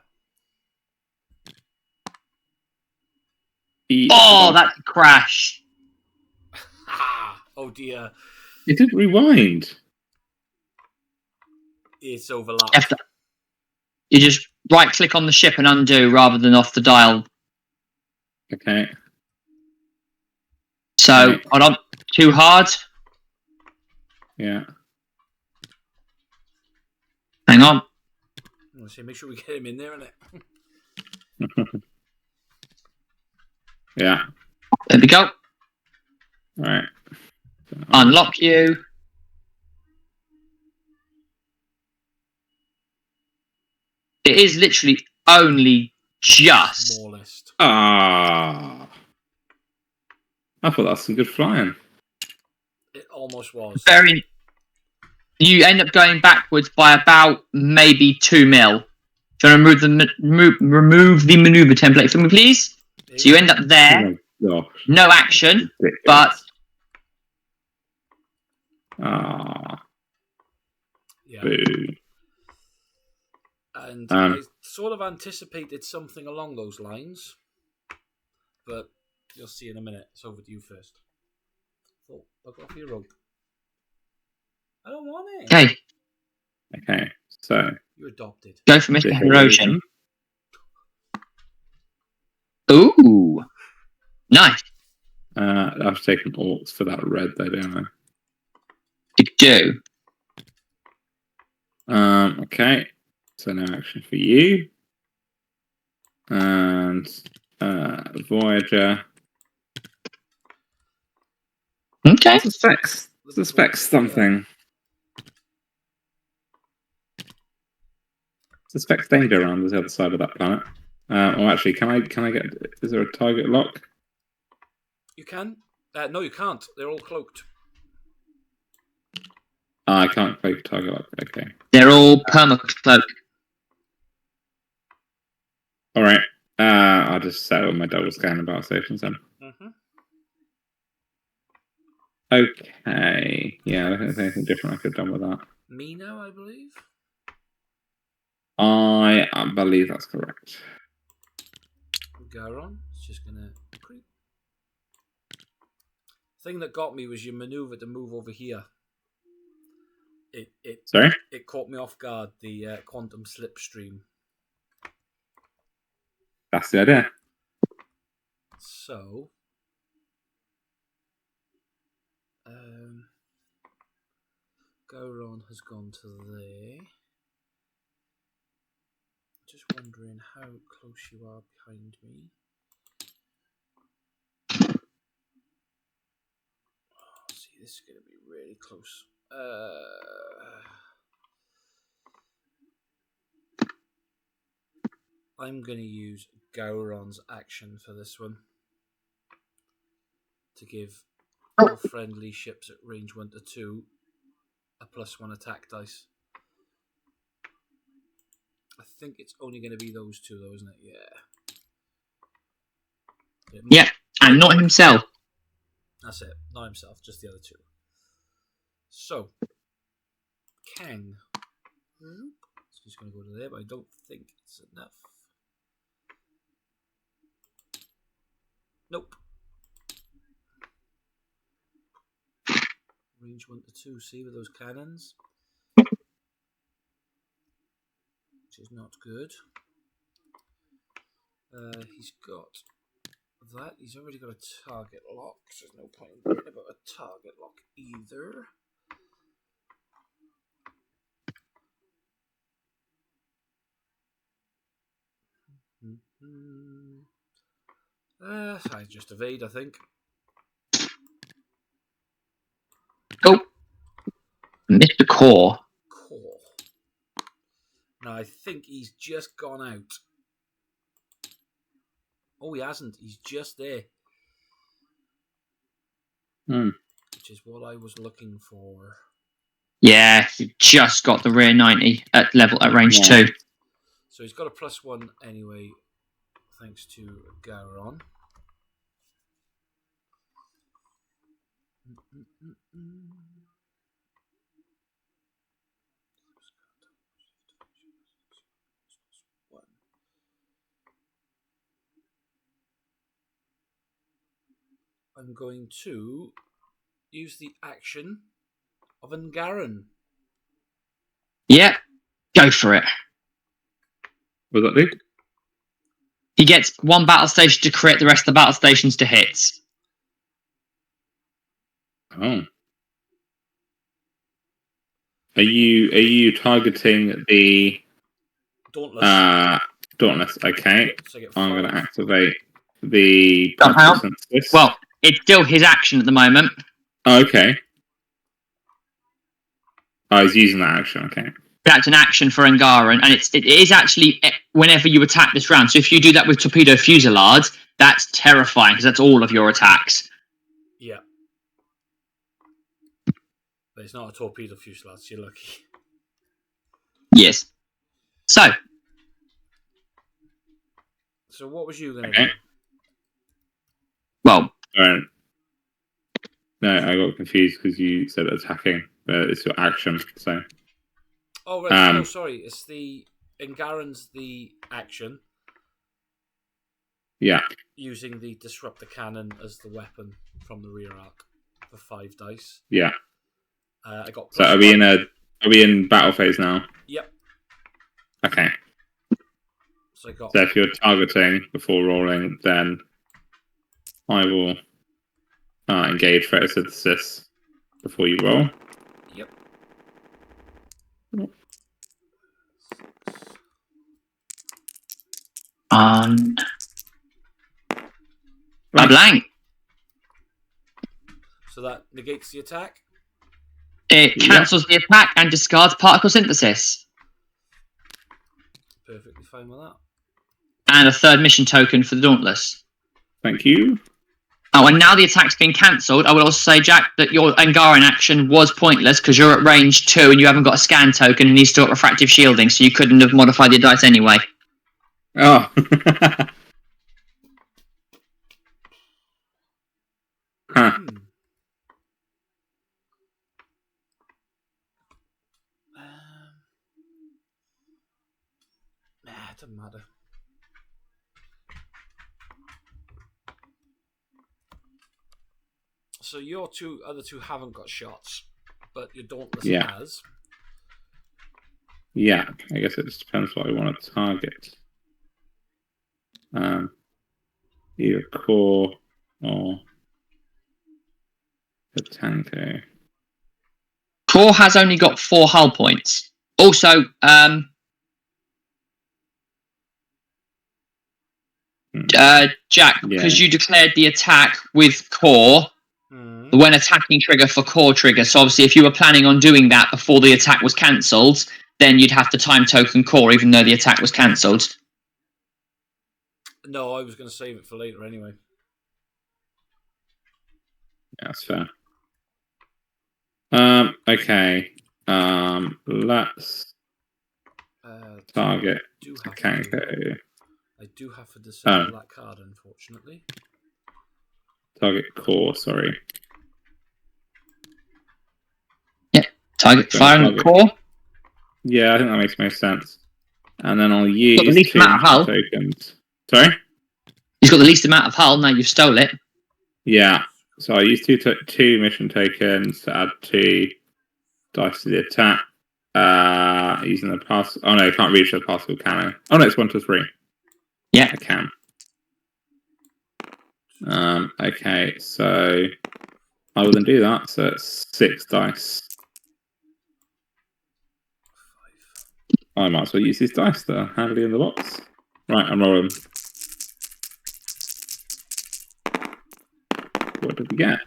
Oh, that crash. Oh dear. It did rewind. It's overlapped. You just right click on the ship and undo rather than off the dial. Okay. So, hold on. Too hard. Yeah. Hang on. Let's see, make sure we get him in there, innit? Yeah. There we go. Right. Unlock you. It is literally only just. Smallest. Ah. I thought that was some good flying. It almost was. Very. You end up going backwards by about maybe 2 mil. Do you want to remove the maneuver template for me, please? So you end up there. Oh no action, but. Ah. Yeah. Boo. And I sort of anticipated something along those lines, but you'll see in a minute. It's over to you first. Oh, look off your rope. I don't want it. Okay. Okay, so. You're adopted. Go for Mr. Erosion. Ooh. Nice. I've taken alts for that red though, don't I? You do. Okay. So no action for you. And Voyager. Okay. Suspects something. Suspects danger around the other side of that planet. Or actually, can I get? Is there a target lock? You can. No, you can't. They're all cloaked. I can't cloak target lock. Okay. They're all perma-cloak. All right. I'll just settle my double scan and battle stations then. Mm-hmm. Okay. Yeah, I don't think there's anything different I could have done with that. Me now, I believe. I believe that's correct. Gowron. It's just gonna creep. Thing that got me was your maneuver to move over here. Sorry? It caught me off guard. The quantum slipstream. That's the idea. So, Gowron has gone to there. Just wondering how close you are behind me. Oh, see this is going to be really close. I'm going to use Gowron's action for this one to give all friendly ships at range 1 to 2 a +1 attack dice. I think it's only going to be those two, though, isn't it? Yeah. Yeah, and not himself. That's it. Not himself, just the other two. So, Kang. It's just going to go to there, but I don't think it's enough. Nope. Range 1 to 2, see, with those cannons. Which is not good. He's got that. He's already got a target lock, so there's no point in worrying about a target lock either. I just evade, I think. Oh, Mr. Core. Now, I think he's just gone out. Oh, he hasn't. He's just there. Which is what I was looking for. Yeah, he just got the rear 90 at range 2. So he's got a +1 anyway, thanks to Gowron. I'm going to use the action of Angaran. Yeah, go for it. What does that do? He gets 1 battle station to crit, the rest of the battle stations to hits. Oh. Are you targeting the Dauntless? Dauntless. Okay. So I get I'm 5. going to activate the Hang on. synthesis. Well, it's still his action at the moment. Oh, okay. Oh, he's using that action. Okay. That's an action for Angaran, and it is actually whenever you attack this round. So if you do that with Torpedo Fusillade, that's terrifying because that's all of your attacks. Yeah. But it's not a Torpedo Fusillade, so you're lucky. Yes. So what was you going to do? Well, No, I got confused because you said attacking, but it's your action. So. Oh, right. No, sorry. It's the Angaran's the action. Yeah. Using the Disruptor Cannon as the weapon from the rear arc for 5 dice. Yeah. I got. So are we in battle phase now? Yep. Okay. So I got. So if you're targeting before rolling, then I will engage photosynthesis before you roll. Yep. A blank. So that negates the attack? It cancels the attack and discards particle synthesis. Perfectly fine with that. And a 3rd mission token for the Dauntless. Thank you. Oh, and now the attack's been cancelled. I will also say, Jack, that your Angaran action was pointless because you're at range 2 and you haven't got a scan token and he's still got refractive shielding, so you couldn't have modified the dice anyway. Oh. Huh. It doesn't matter. So your other two haven't got shots, but your Dauntless has. Yeah, I guess it just depends what I want to target. Either core or the tanko. Core has only got 4 hull points. Also, Jack, because you declared the attack with core, the when attacking trigger for core trigger. So obviously, if you were planning on doing that before the attack was cancelled, then you'd have to time token core, even though the attack was cancelled. No, I was going to save it for later anyway. Yeah, that's fair. Okay. Let's target Kanko. I do have to disable that card, unfortunately. Target core, sorry. Yep. Target fire and core. Yeah, I think that makes most sense. And then I'll use got the least amount of hull tokens. Sorry? He's got the least amount of hull, now you've stole it. Yeah. So I use two mission tokens to add 2 dice to the attack. Using the pass. Oh no, I can't reach the particle cannon. Oh no, it's 1 to 3. Yeah. I can. Okay, so I will then do that. So it's 6 dice. I might as well use these dice that are handy in the box. Right, I'm rolling. What did we get?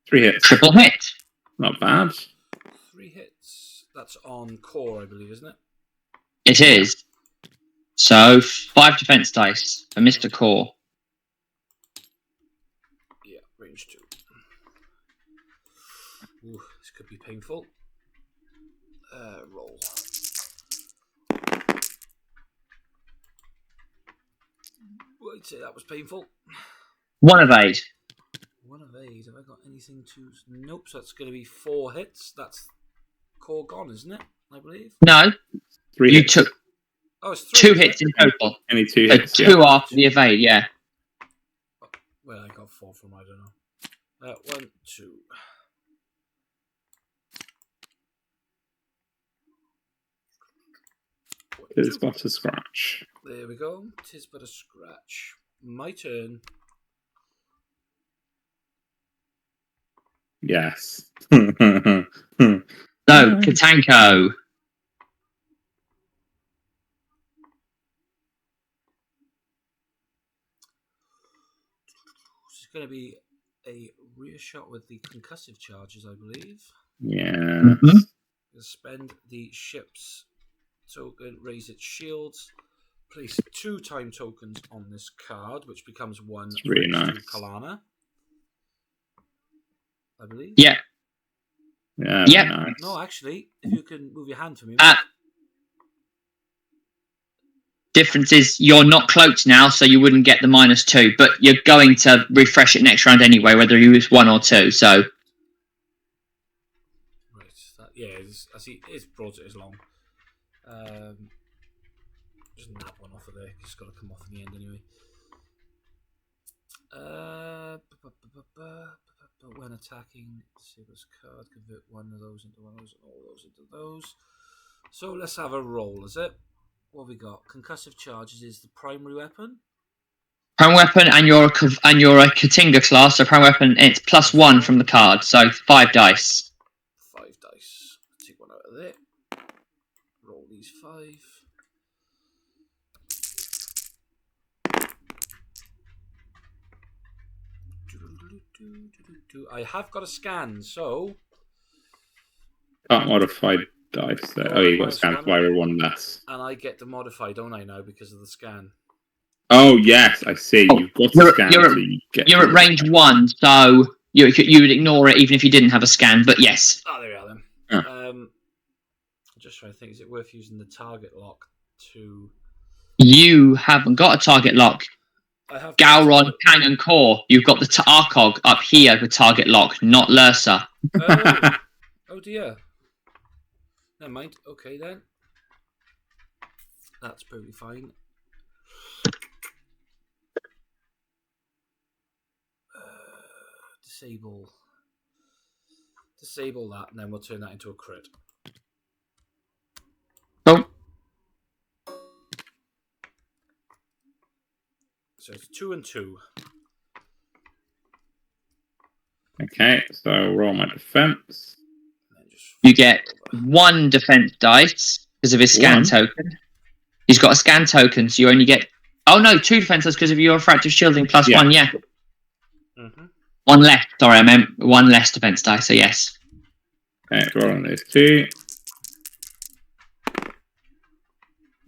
3 hits. Triple hit. Not bad. 3 hits. That's on core, I believe, isn't it? It is. So 5 defense dice for Mr. Core. Yeah, range 2. Ooh, this could be painful. Roll. I'd say that was painful. 1 of 8. 1 of 8. Have I got anything to... Nope, so that's going to be 4 hits. That's core gone, isn't it? I believe. No. 3 You hits. took Oh, it's 2 3 hits in total. Only 2 hits. 2 after the evade, yeah. Well, I got 4 from, I don't know. 1, 2. It's but a scratch. There we go. 'Tis but a scratch. My turn. Yes. So, Katanko. This is going to be a rear shot with the concussive charges, I believe. Yeah. Mm-hmm. Spend the ship's token, raise its shields, place 2 time tokens on this card, which becomes 1 It's really nice. Kalana, I believe. Yeah. Yeah. Yep. Nice. No, actually, if you can move your hand for me. Difference is you're not cloaked now, so you wouldn't get the -2, but you're going to refresh it next round anyway, whether you use 1 or 2. So, Right. Yeah, I see. It's broad. It is long. Just nab one off of there. It's got to come off in the end anyway. When attacking, see this card, convert 1 of those into 1 of those, and all those into those. So let's have a roll, is it? What have we got? Concussive charges is the primary weapon. prime weapon, and you're a Katinga class, so prime weapon, it's +1 from the card, so 5 dice. 5 dice. Take 1 out of there. Roll these 5. I have got a scan, so Can't modify dice there. Oh, you got scan by 1 less. and I get to modify, don't I now, because of the scan? Oh yes, I see. Oh, You've got you're a at- scan. you're at- so you get You're to at range modify. 1, so you would ignore it even if you didn't have a scan, but yes. Oh, there we are then. Oh. I'm just trying to think, is it worth using the target lock to... You haven't got a target lock. I have Gowron, Kang, and Core. You've got the Arcog up here with target lock, not Lursa. Oh dear. Never mind. Okay then. That's perfectly fine. Disable that, and then we'll turn that into a crit. Oh, So it's 2 and 2. Okay, so I'll roll my defense. And then just you get 1 defense dice because of his scan 1? token. He's got a scan token, so you only get... Oh no, 2 defense dice because of your refractive shielding +1, yeah. Mm-hmm. One less. Sorry, I meant one less defense die. So yes. Okay, roll on those 2.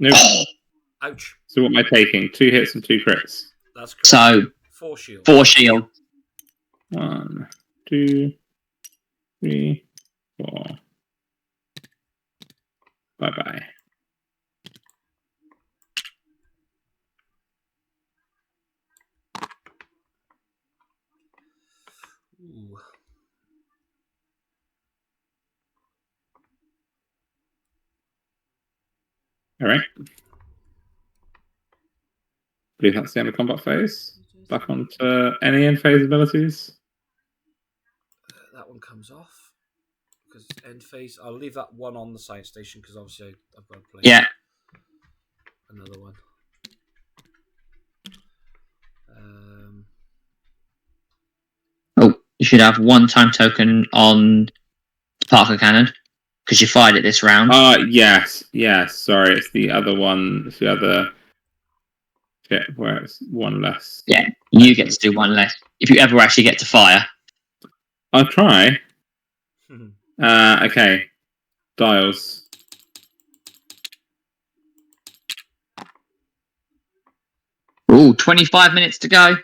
Nope. Ouch. So what am I taking? 2 hits and 2 crits. That's correct. So 4 shield. 4 shield. 1, 2, 3, 4. Bye-bye. Ooh. Alright. I believe that's the end of combat phase. Back onto any end phase abilities. That one comes off. Because end phase. I'll leave that one on the science station because obviously I've got to play another one. Oh, you should have 1 time token on Parker Cannon because you fired it this round. Yes. Sorry, it's the other one. It's the other bit where it's 1 less. Yeah, you get to do 1 less if you ever actually get to fire. I'll try. Okay. Dials. Ooh, 25 minutes to go.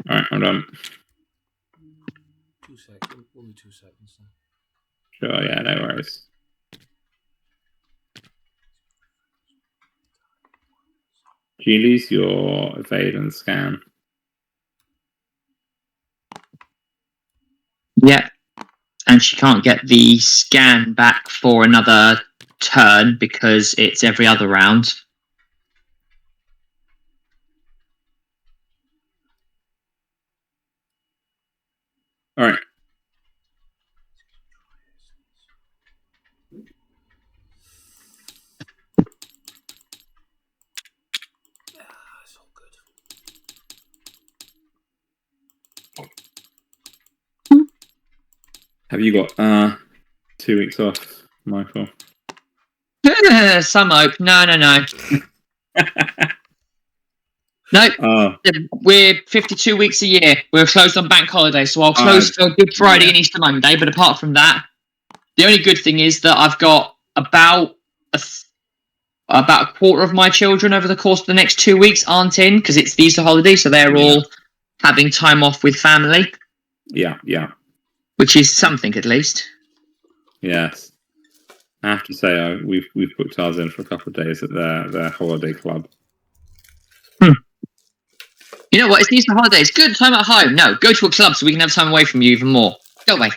Alright, I'm done. 2 seconds. Only 2 seconds. Sure, yeah, no worries. Do you lose your evade and scan? Yeah. And she can't get the scan back for another turn because it's every other round. Alright. It's all good. Have you got 2 weeks off, Michael? Some hope. No. No, we're 52 weeks a year. We're closed on bank holiday, so I'll close for Good Friday and Easter Monday. But apart from that, the only good thing is that I've got about a quarter of my children over the course of the next 2 weeks aren't in because it's the Easter holiday, so they're all having time off with family. Yeah. Which is something at least. Yes. I have to say, we've booked ours in for a couple of days at their holiday club. You know what? It's Easter holiday. It's good time at home. No, go to a club so we can have time away from you even more. Go away.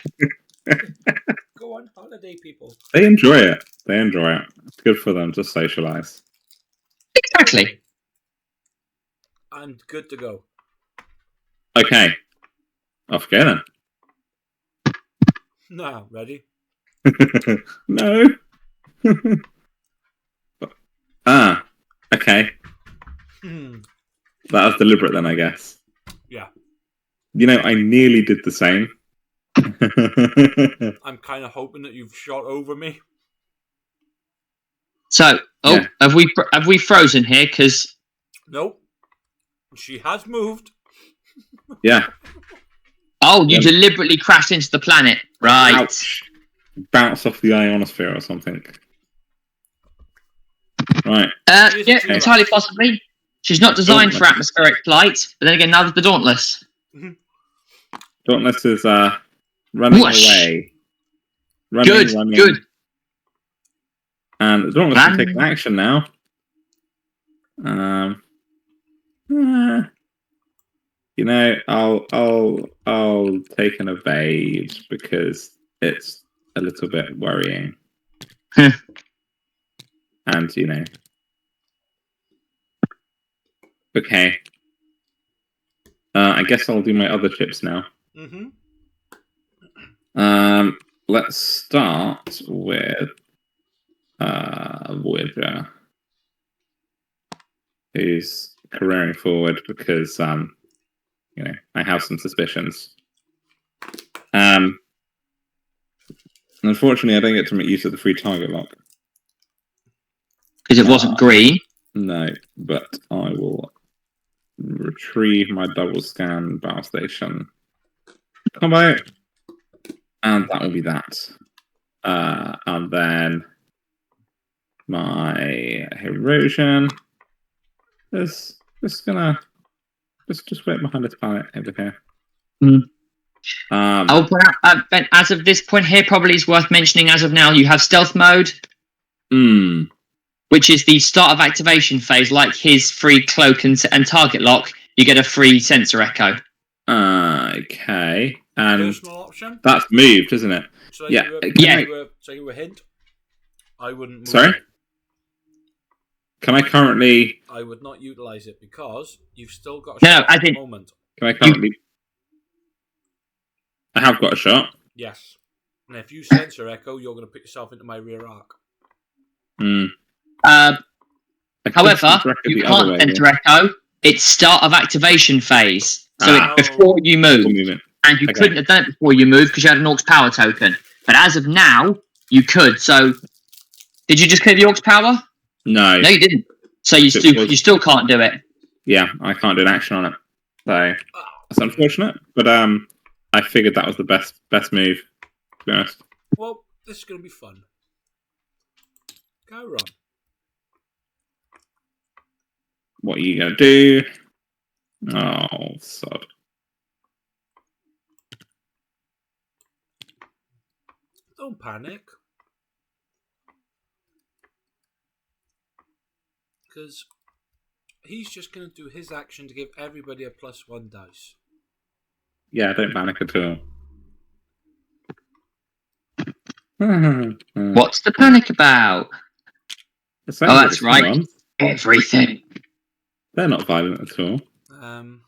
Go on holiday, people. They enjoy it. It's good for them to socialise. Exactly. I'm good to go. Okay. Off again Nah, ready? No. Okay. That was deliberate then, I guess. Yeah. You know, I nearly did the same. I'm kind of hoping that you've shot over me. So, have we frozen here? Because nope, she has moved. Yeah. You deliberately crashed into the planet, right? Ouch. bounce off the ionosphere or something. Right. Yeah, Okay. entirely possibly. She's not designed for atmospheric flight, but then again, neither's the Dauntless. Dauntless is running Whoosh. away. Running. Good. And the Dauntless can take an action now. You know, I'll take an evade because it's a little bit worrying. And you know, okay. I guess I'll do my other chips now. Let's start with Voyager, who's careering forward because you know, I have some suspicions. Unfortunately, I don't get to make use of the free target lock because it wasn't green. No, but I will retrieve my double scan battle station. Come out, and that will be that. And then my erosion is just gonna just wait behind this planet over here. I will point out, Ben, as of this point here, probably is worth mentioning. As of now, you have stealth mode, which is the start of activation phase. Like his free cloak and target lock, you get a free sensor echo. Okay, and Personal option. that's moved, isn't it? So yeah. So you a hint. I wouldn't. Move Sorry. it. Can I currently? I would not utilize it because you've still got a shot at the moment. Can I currently? I have got a shot. Yes. And if you sensor echo, you're going to put yourself into my rear arc. However, you can't sensor echo. It's start of activation phase, so it's before you move, and you couldn't have done it before you moved because you had an Orcs power token. But as of now, you could. So, did you just clear the Orcs power? No, you didn't. So you still can't do it. Yeah, I can't do an action on it. So that's unfortunate. But I figured that was the best move. To be honest. Well, this is going to be fun. Go Ron. What are you going to do? Oh, sod. Don't panic. Because he's just going to do his action to give everybody a +1 dice. Yeah, don't panic at all. What's the panic about? That's right. On. Everything. They're not violent at all. I'm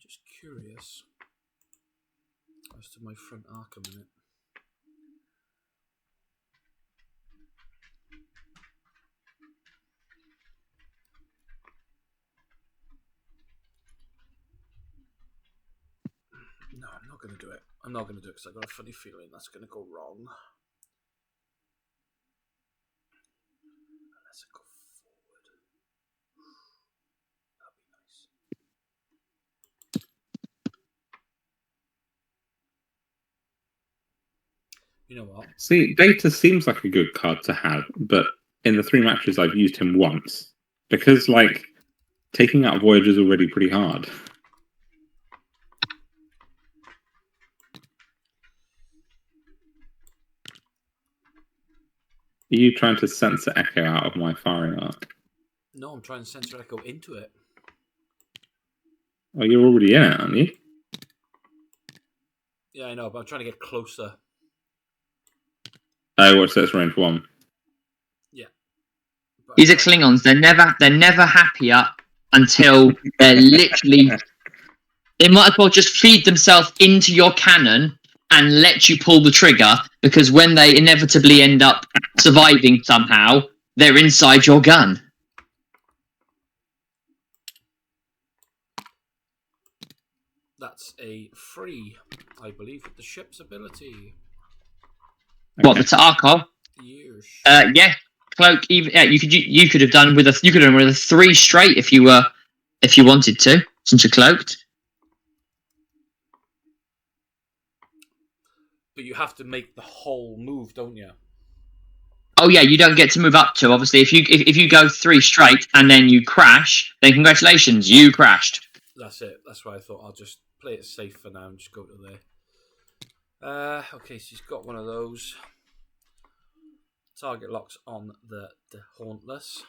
just curious as to my front arc a minute. No, I'm not going to do it. I'm not going to do it because I've got a funny feeling that's going to go wrong. Unless I go forward. That'd be nice. You know what? See, Data seems like a good card to have, but in the 3 matches I've used him once. Because, like, taking out Voyager is already pretty hard. Are you trying to censor echo out of my firing arc? No, I'm trying to censor echo into it. Oh, you're already in it, aren't you? Yeah, I know, but I'm trying to get closer. Oh, what's that? Range 1. Yeah. These are Klingons. They're never happier until they're literally. They might as well just feed themselves into your cannon and let you pull the trigger, because when they inevitably end up surviving somehow, they're inside your gun. That's a free, I believe, with the ship's ability. Okay. What, the Tarkov? Yes. Yeah. Cloak. Even you could have done with a 3 straight if you wanted to, since you're cloaked. But you have to make the whole move, don't you? Oh yeah, you don't get to move up to. Obviously, if you go 3 straight and then you crash, then congratulations, you crashed. That's it. That's why I thought I'll just play it safe for now and just go to there. Okay, so he's got one of those. Target locks on the Hauntless.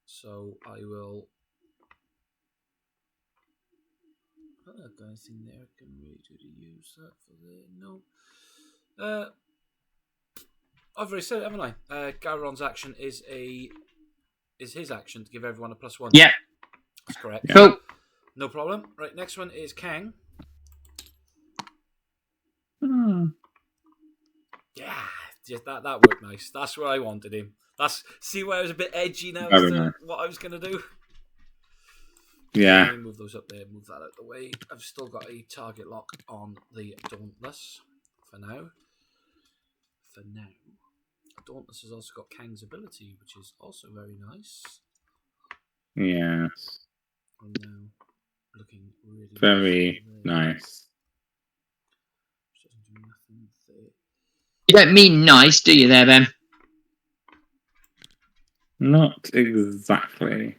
So I will. I don't got anything there I can really do to use that for there. No. I've already said it, haven't I? Gowron's action is his action to give everyone a +1. Yeah. That's correct. Cool. No problem. Right, next one is Kang. Yeah, just that worked nice. That's where I wanted him. See where I was a bit edgy now as to what I was going to do? Yeah. Let me move those up there, move that out of the way. I've still got a target lock on the Dauntless for now. Dauntless has also got Kang's ability, which is also very nice. Yes. I'm now looking really Very nice. Doesn't do nothing there. You don't mean nice, do you there, Ben? Not exactly.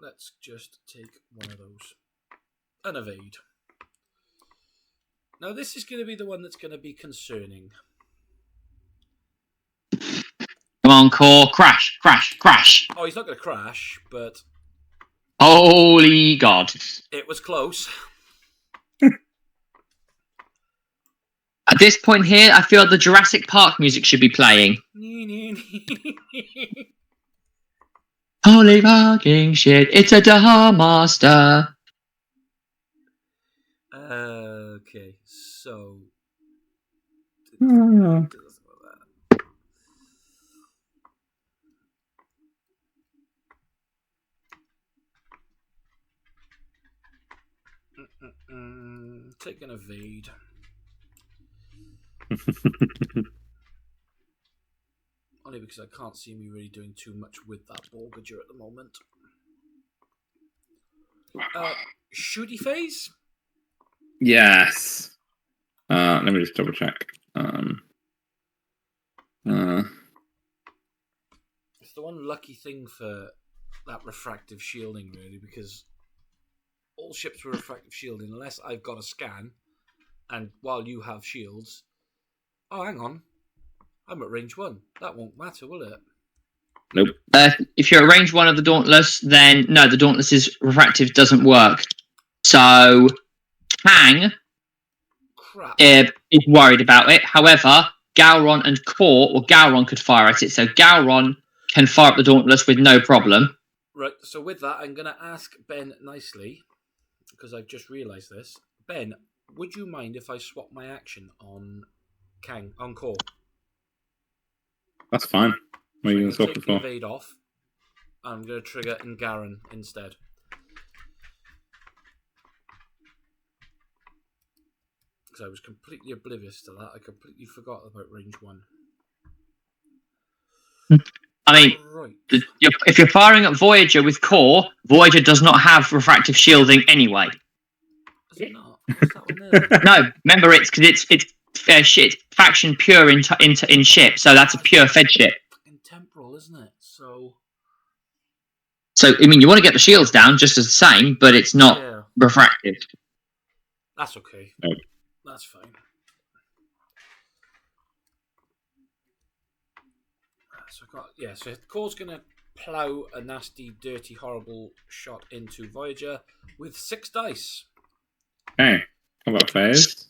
Let's just take one of those. And evade. Now this is going to be the one that's going to be concerning. Come on, core, crash, crash, crash. Oh, he's not going to crash, but Holy God. it was close. At this point here, I feel the Jurassic Park music should be playing. Holy fucking shit, it's a Daha Master. Okay, so... Take an evade. Only because I can't see me really doing too much with that borgager at the moment. Shooty phase? Yes. Let me just double check. It's the one lucky thing for that refractive shielding, really, because all ships with refractive shielding, unless I've got a scan, and while you have shields... Oh, hang on. I'm at range 1. That won't matter, will it? Nope. If you're at range 1 of the Dauntless, then no, the Dauntless's refractive doesn't work. So, Kang is worried about it. However, Gowron and Core, or Gowron could fire at it. So Gowron can fire up the Dauntless with no problem. Right, so with that, I'm going to ask Ben nicely, because I've just realised this. Ben, would you mind if I swap my action on Kang, on Core? That's fine. What are you going to swap it take for? the evade off. I'm going to trigger Ngaran instead. Because I was completely oblivious to that. I completely forgot about range 1. I mean, Right. if you're firing at Voyager with Core, Voyager does not have refractive shielding anyway. Is it not? What's that one there? No, remember it's shit faction pure in ship, so that's a pure fed ship. Fucking temporal, isn't it? So I mean, you want to get the shields down just as the same, but it's not refractive. that's okay. Nope. That's fine. So I got so Core's gonna plough a nasty, dirty, horrible shot into Voyager with 6 dice. Okay. How about phase?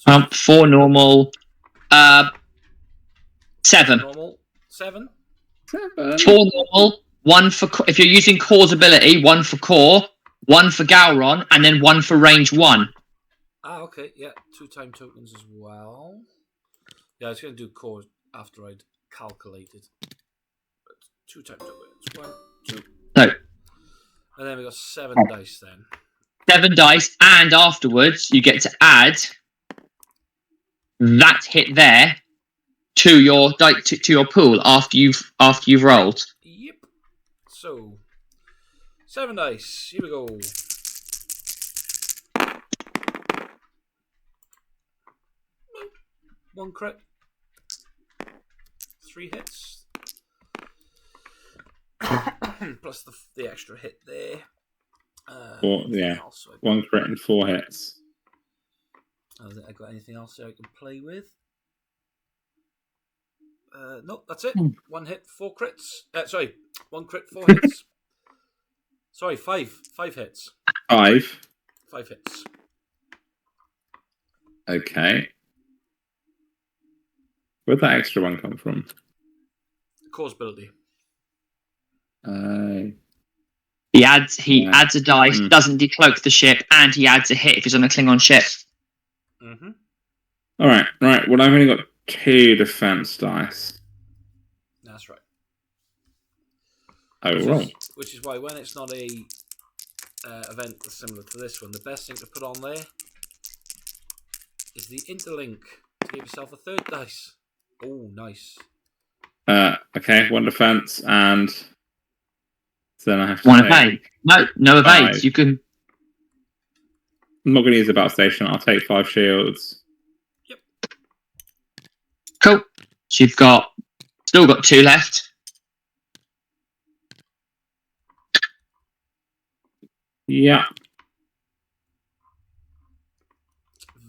4 normal, 7. Normal 7. 7. 4 normal, 1 for if you're using Core's ability, 1 for Core, 1 for Gowron, and then 1 for range 1. Ah, okay, yeah, 2 time tokens as well. Yeah, I was going to do Core after I'd calculated. But 2 time tokens. 1, 2. No. And then we got 7 dice then. 7 dice, and afterwards you get to add that hit there to your to your pool after you've rolled. Yep. So 7 dice. Here we go. 1 crit. 3 hits. Plus the extra hit there. 4, yeah. Else 1 crit and 4 hits. I don't think I got anything else I can play with. Nope, that's it. 1 hit, 4 crits. Sorry, 1 crit, 4 hits. Sorry, 5 hits. 5. 5 hits. Okay. Where'd that extra one come from? Cause ability. He adds a dice, doesn't decloak the ship, and he adds a hit if he's on a Klingon ship. Mm-hmm. All right. Well, I've only got 2 defense dice. That's right. Which is why when it's not a event similar to this one, the best thing to put on there is the interlink to give yourself a 3rd dice. Oh, nice. Okay, 1 defense, and so then I have to 1 take evade. No evades. 5. You can. I'm not going to use the battle station. I'll take 5 shields. Yep. Cool. So you've still got 2 left. Yeah.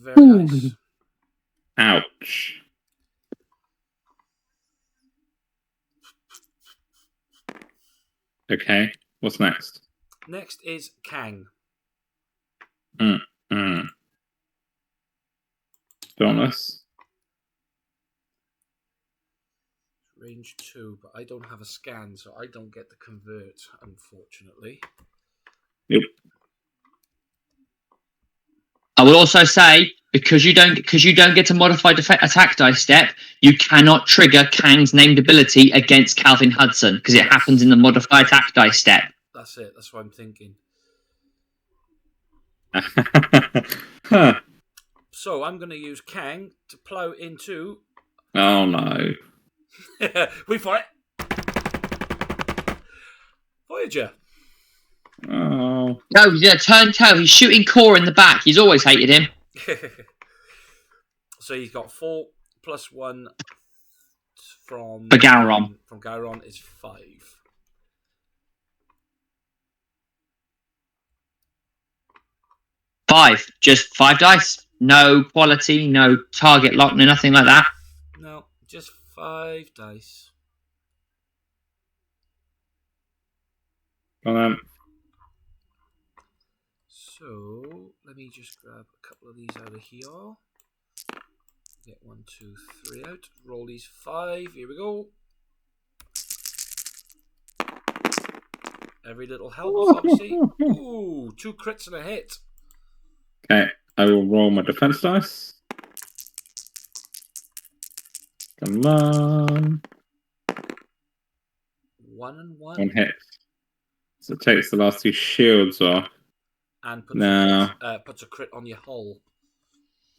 Very nice. Ouch. Okay, what's next? Next is Kang. Dauntless. Range 2, but I don't have a scan, so I don't get to convert, unfortunately. Yep. I will also say, because you don't get to modify attack dice step, you cannot trigger Kang's named ability against Calvin Hudson because it happens in the modify attack dice step. That's it. That's what I'm thinking. Huh. So I'm going to use Kang to plow into. Oh no! Wait for it. Voyager. Oh. No, he's a turn tail. He's shooting Core in the back. He's always hated him. So he's got 4 plus 1 from Gowron. From Gowron is 5. Just 5 dice. No quality, no target lock, no nothing like that. No, just 5 dice. Well, So let me just grab a couple of these out of here. Get 1, 2, 3 out. Roll these 5. Here we go. Every little helps, obviously. Ooh, 2 crits and a hit. okay, I will roll my defense dice. Come on. 1 and 1. 1 hit. So it takes the last 2 shields off. And puts, No. puts a crit on your hull.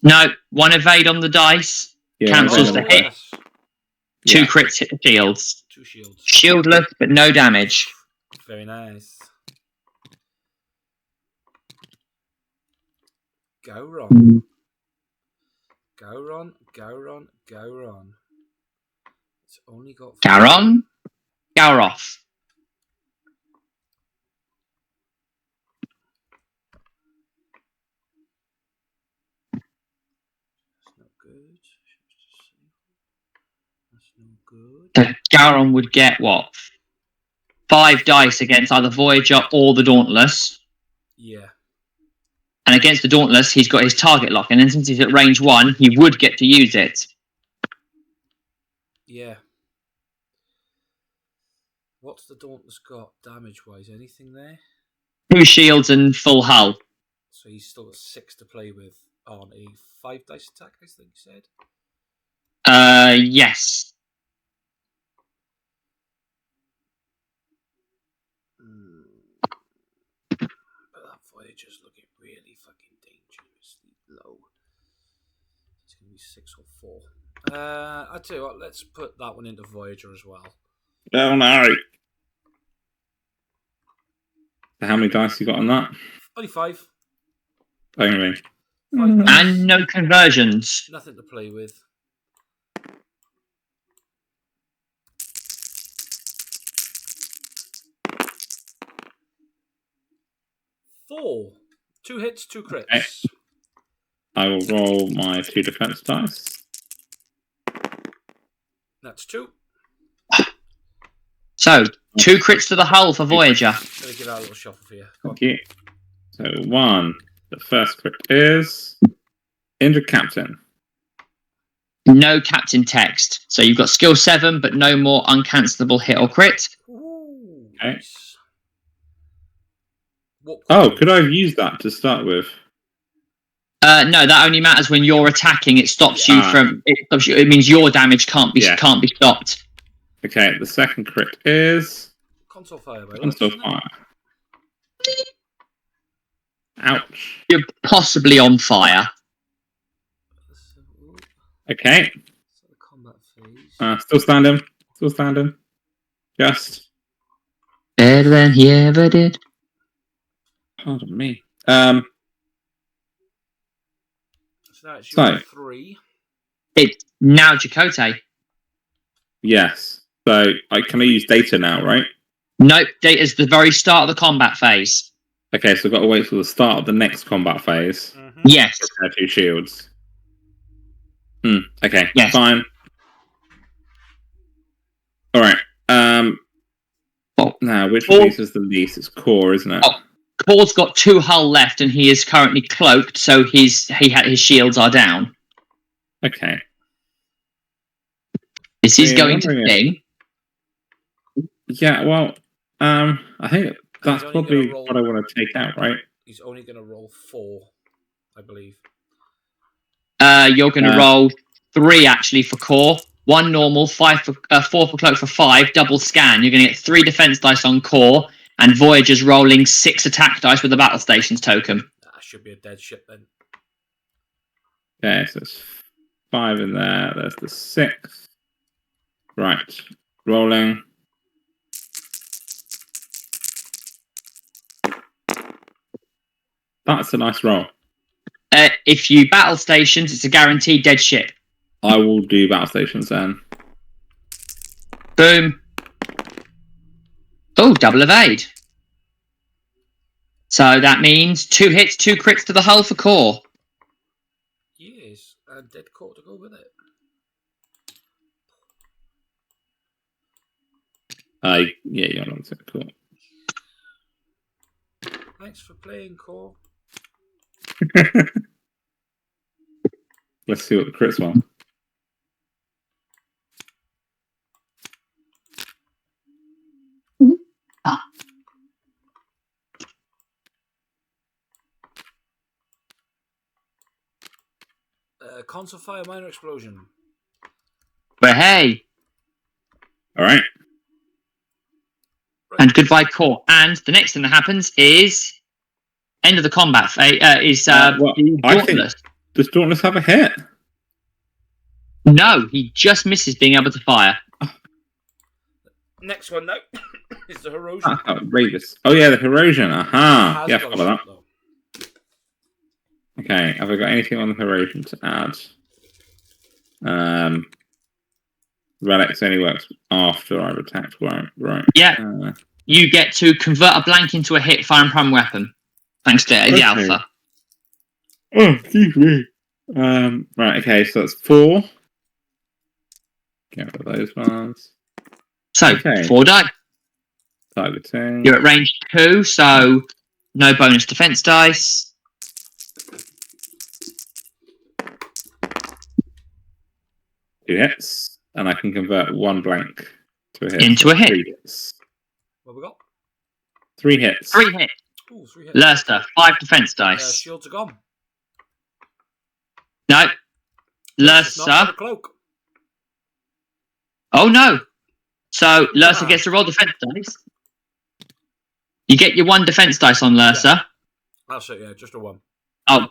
No, 1 evade on the dice. Yeah, Cancels the hit. Yes. 2 crits hit the shields. 2 shields. Shieldless, but no damage. Very nice. Gowron. Gowron. It's only got... Gowron? Gowroff. That's not good. That's no good. So Gowron would get what? 5 dice against either Voyager or the Dauntless. Yeah. And against the Dauntless, he's got his target lock. And then since he's at range 1, he would get to use it. Yeah. What's the Dauntless got damage-wise? Anything there? 2 shields and full hull. So he's still got 6 to play with on a 5 dice attack, I think you said? Yes. But that Voyager's looking really fucking dangerously low. It's going to be 6 or 4. I'll tell you what, let's put that one into Voyager as well. Oh no! How many dice you got on that? Only 5. Only. 5 dice. And no conversions. Nothing to play with. 4. 2 hits, 2 crits. Okay. I will roll my 2 defense dice. That's 2. So 2 crits to the hull for Voyager. Let me give that a little shuffle for you. Come on. Thank you. So 1. The first crit is injured captain. No captain text. So you've got skill 7, but no more uncancelable hit or crit. Ooh, Okay. nice. What Oh, could I have used that to start with? No, that only matters when you're attacking. It stops you from. It means your damage can't be stopped. Okay, the second crit is console fire, by console fire. Ouch. You're possibly on fire. Okay. So the combat phase. Still standing. Still standing. Just. Better than he ever did. Pardon me. So that's your 3. It's now Chakotay. Yes. So can I use data now, right? Nope, data's the very start of the combat phase. Okay, so I've got to wait till the start of the next combat phase. Mm-hmm. Yes. To prepare 2 shields. Okay, yes. Fine. Alright. Now, which of these is the least? It's core, isn't it? Core's got 2 hull left, and he is currently cloaked, so his shields are down. Okay. This is going to sting. Yeah, well, I think that's probably what I want to take out, right? He's only going to roll 4, I believe. You're going to roll 3 actually for core. 1 normal, 4 for cloak for 5, double scan. You're going to get 3 defense dice on core, and Voyager's rolling 6 attack dice with the battle stations token. That should be a dead ship then. Okay, so it's 5 in there. There's the 6. Right. Rolling. That's a nice roll. If you battle stations, it's a guaranteed dead ship. I will do battle stations then. Boom. Oh, double evade. So that means 2 hits, 2 crits to the hull for core. Yes, a dead core to go with it. Yeah, you're not so cool. Thanks for playing, core. Let's see what the crits are. Console fire, minor explosion. But hey. Alright. And goodbye, core. And the next thing that happens is end of the combat phase. I think, does Dauntless have a hit? No, he just misses being able to fire. Next one, no. It's the Herosian. Outrageous. Oh yeah, the Herosian. Aha. Yeah, I forgot about that. Okay, have I got anything on the Herosian to add? Relics only works after I've attacked. Right. Yeah. You get to convert a blank into a hit fire and prime weapon. Thanks to the alpha. Oh, excuse me. Right, okay, so that's 4. Get rid of those ones. So, 4 die. Targeting. You're at range 2, so no bonus defense dice. Two hits, and I can convert 1 blank to a hit. Into a hit. 3 hits. What have we got? 3 hits. 3 hits. Ooh, 3 hits. Lurster, 5 defense dice. Shields are gone. No. Lurster. Cloak. Oh no. So Lurster gets to roll defense dice. You get your 1 defense dice on Lurster. Yeah. That's it, yeah, just a 1. Oh.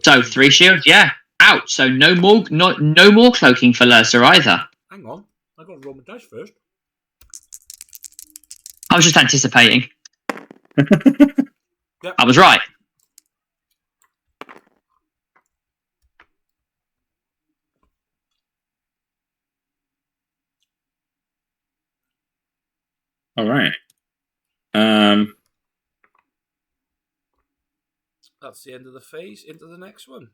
So 3 shields, yeah. Out. So no more cloaking for Lurster either. Hang on. I got to roll my dice first. I was just anticipating. Yep. I was right. All right. That's the end of the phase. Into the next one.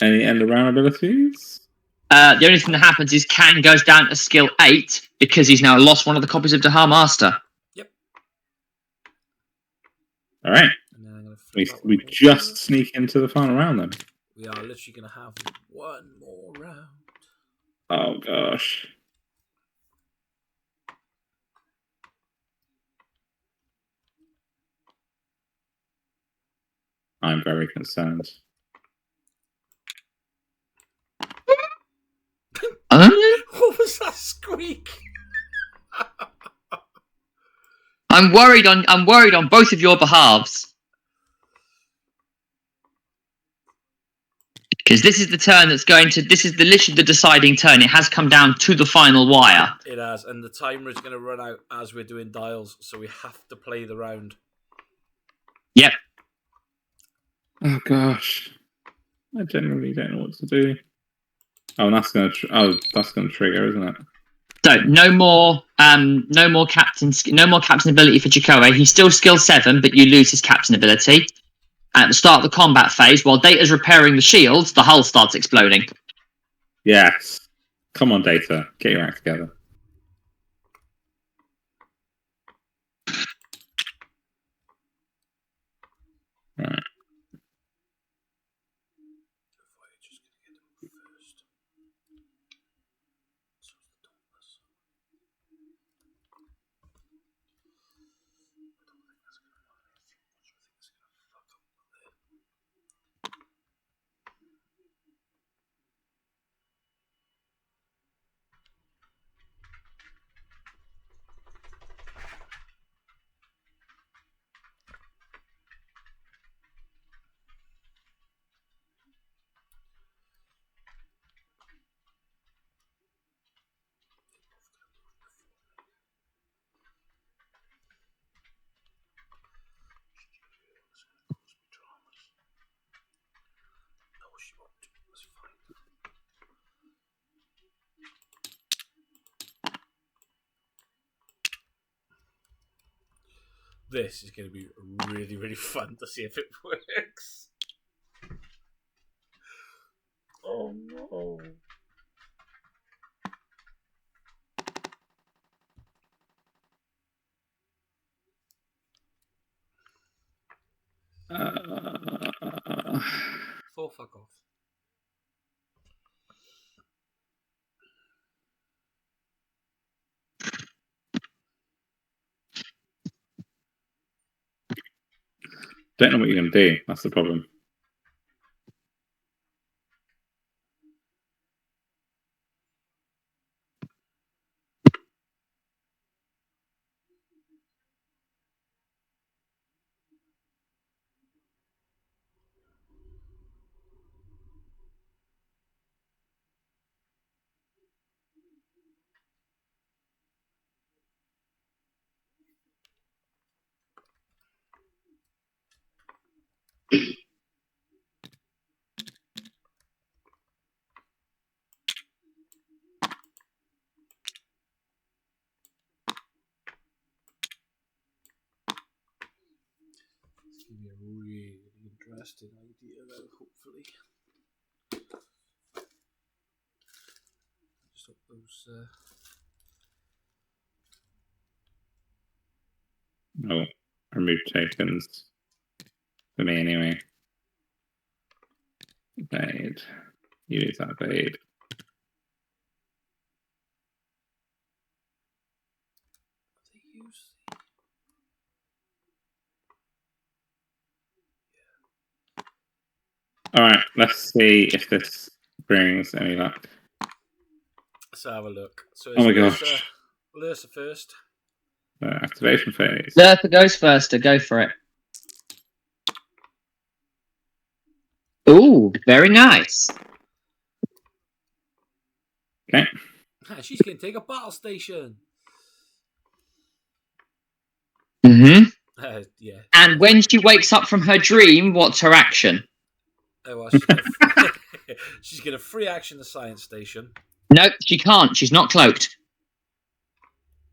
Any end around abilities? The only thing that happens is Kang goes down to skill 8 because he's now lost one of the copies of Dahar Master. Yep. All right. And then I'm gonna We just sneak into the final round then. We are literally going to have one more round. Oh gosh. I'm very concerned. What was that squeak? I'm worried on both of your behalves. Because this is the turn that's going to. This is literally the deciding turn. It has come down to the final wire. It has, and the timer is going to run out as we're doing dials, so we have to play the round. Yep. Oh gosh. I genuinely don't know what to do. Oh, and that's going to trigger, isn't it? So no more captain ability for Jakoa. He's still skill 7, but you lose his captain ability. At the start of the combat phase, while Data's repairing the shields, the hull starts exploding. Yes. Come on, Data. Get your act together. Right. This is going to be really, really fun to see if it works. Oh no. Oh, fuck off. Don't know what you're going to do. That's the problem. It's going to be a really interesting idea, though, hopefully. Just hope those. Oh, remove tokens. For me, anyway. Evade. Use that evade. Alright, let's see if this brings any luck. Let's have a look. So Oh my gosh. Lursa first. Activation phase. Lurper goes first, so go for it. Ooh, very nice. Okay. She's going to take a battle station. Mm-hmm. Yeah. And when she wakes up from her dream, what's her action? Oh, well, she's going to free action the science station. Nope, she can't. She's not cloaked.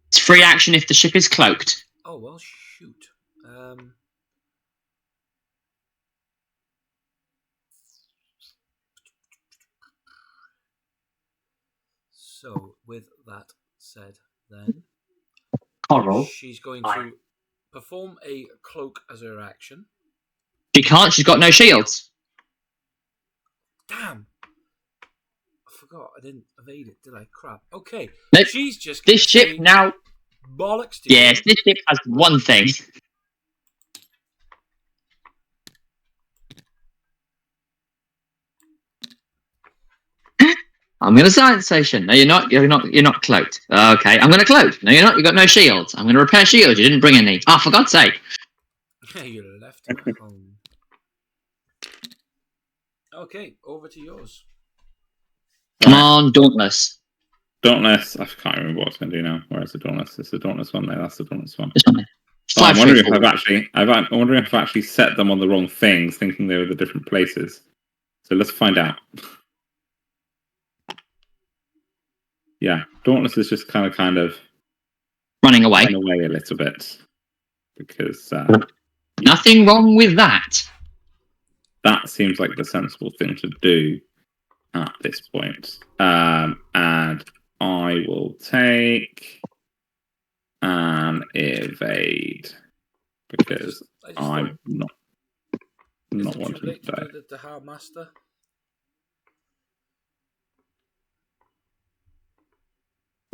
It's free action if the ship is cloaked. Oh, well, shoot. So, with that said, then Coral. she's going to perform a cloak as her action. She can't. She's got no shields. Damn! I forgot. I didn't evade it, did I? Crap. Okay. Nope. She's just This ship now. bollocks to Yes, you. this ship has one thing. I'm going to science station. No, you're not. You're not cloaked. Okay, I'm going to cloak. No, you're not. You got no shields. I'm going to repair shields. You didn't bring any. Oh, for God's sake! You left it at home. Okay, over to yours. Come on, Dauntless. Dauntless. I can't remember what I was going to do now. Where's the Dauntless? It's the Dauntless one there. That's the Dauntless one. This one there. Oh, I'm wondering if Straightforward. I'm wondering if I've actually set them on the wrong things, thinking they were the different places. So let's find out. Yeah, Dauntless is just kind of Running away. running away a little bit because Nothing wrong with that. that seems like the sensible thing to do at this point. And I will take an evade because I'm not wanting to die. The Hard Master.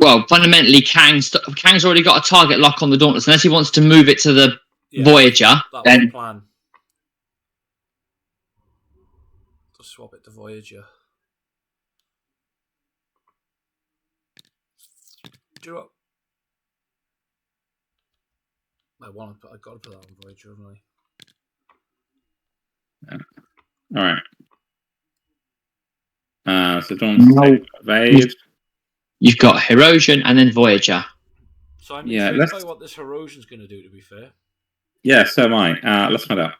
Well, fundamentally, Kang's already got a target lock on the Dauntless. Unless he wants to move it to the Voyager, That was then the plan. Just swap it to Voyager. Do you know what? I got to put that on Voyager, haven't I? Yeah. All right. So Dauntless evade. You've got Herosian and then Voyager. So I'm intrigued by what this Herosian's going to do, to be fair. Yeah, so am I. Let's find out.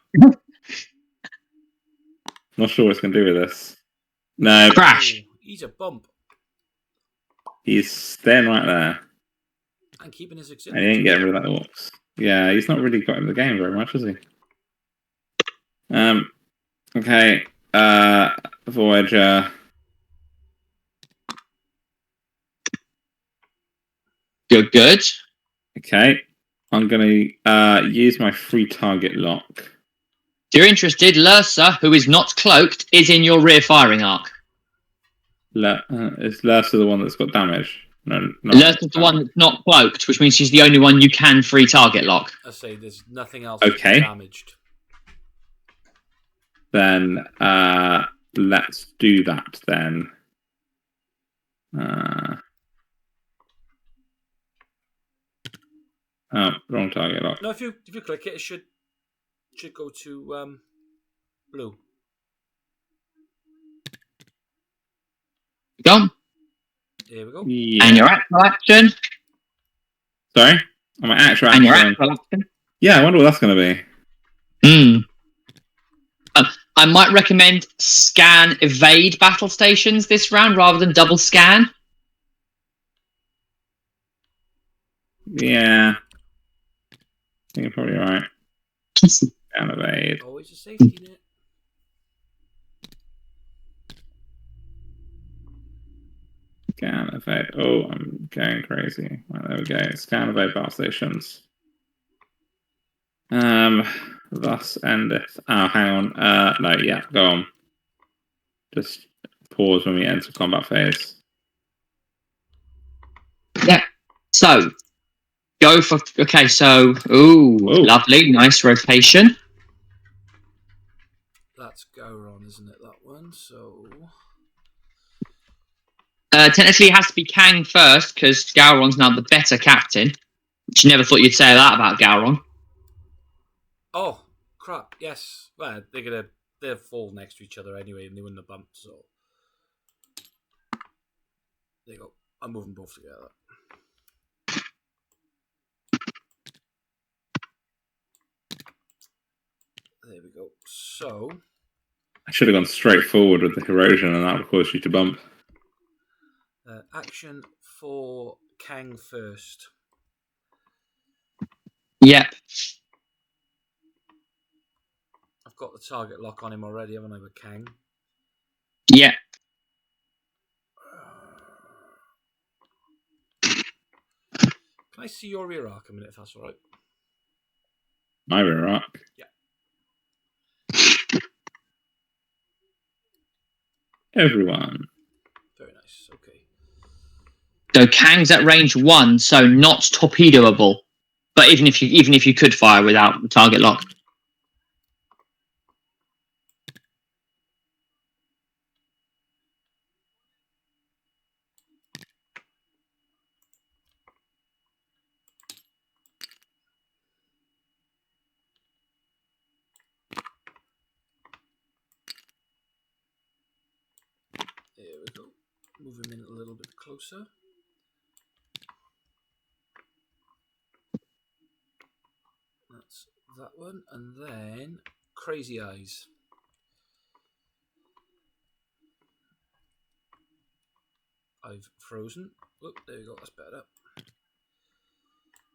Not sure what it's going to do with this. No. Crash. Ooh, he's a bump. He's staying right there. And keeping his And he ain't getting rid of that orcs. Yeah, he's not really got in the game very much, has he? Okay. Voyager. Good. Okay. I'm going to use my free target lock. If you're interested, Lursa, who is not cloaked, is in your rear firing arc. Is Lursa the one that's got damage? No, Lursa's the one that's not cloaked, which means she's the only one you can free target lock. I say there's nothing else damaged. Then let's do that then. Oh, wrong target lock. No, if you click it, it should go to blue. Go. Here we go. Yeah. And your actual action. Sorry? Oh, my actual action. And your actual action. Yeah, I wonder what that's going to be. I might recommend scan evade battle stations this round rather than double scan. Yeah. I think you're probably right. Scan evade. Always a safety net. Scan evade. Oh, I'm going crazy. Right, there we go. Scan evade battle stations. Thus endeth. Oh, hang on. No, yeah, go on. Just pause when we enter combat phase. Yeah. So, go for. Okay, so. Ooh, lovely. Nice rotation. That's Gowron, isn't it? That one. So. Technically, it has to be Kang first because Gowron's now the better captain. Which you never thought you'd say that about Gowron. Oh crap! Yes. Well, they'll fall next to each other anyway, and they wouldn't have bumped. So there you go. I'm moving both together. There we go. So I should have gone straight forward with the Herosian, and that would cause you to bump. Action for Kang first. Yep. I've got the target lock on him already, haven't I, with Kang? Yep. Can I see your rear arc a minute, if that's all right? My rear arc. Yeah. Everyone. Very nice. Okay. So Kang's at range 1, so not torpedoable. But even if you could fire without the target lock. There we go. Move him in a little bit closer. That's that one. And then Crazy Eyes. I've frozen. Oh, there we go. That's better.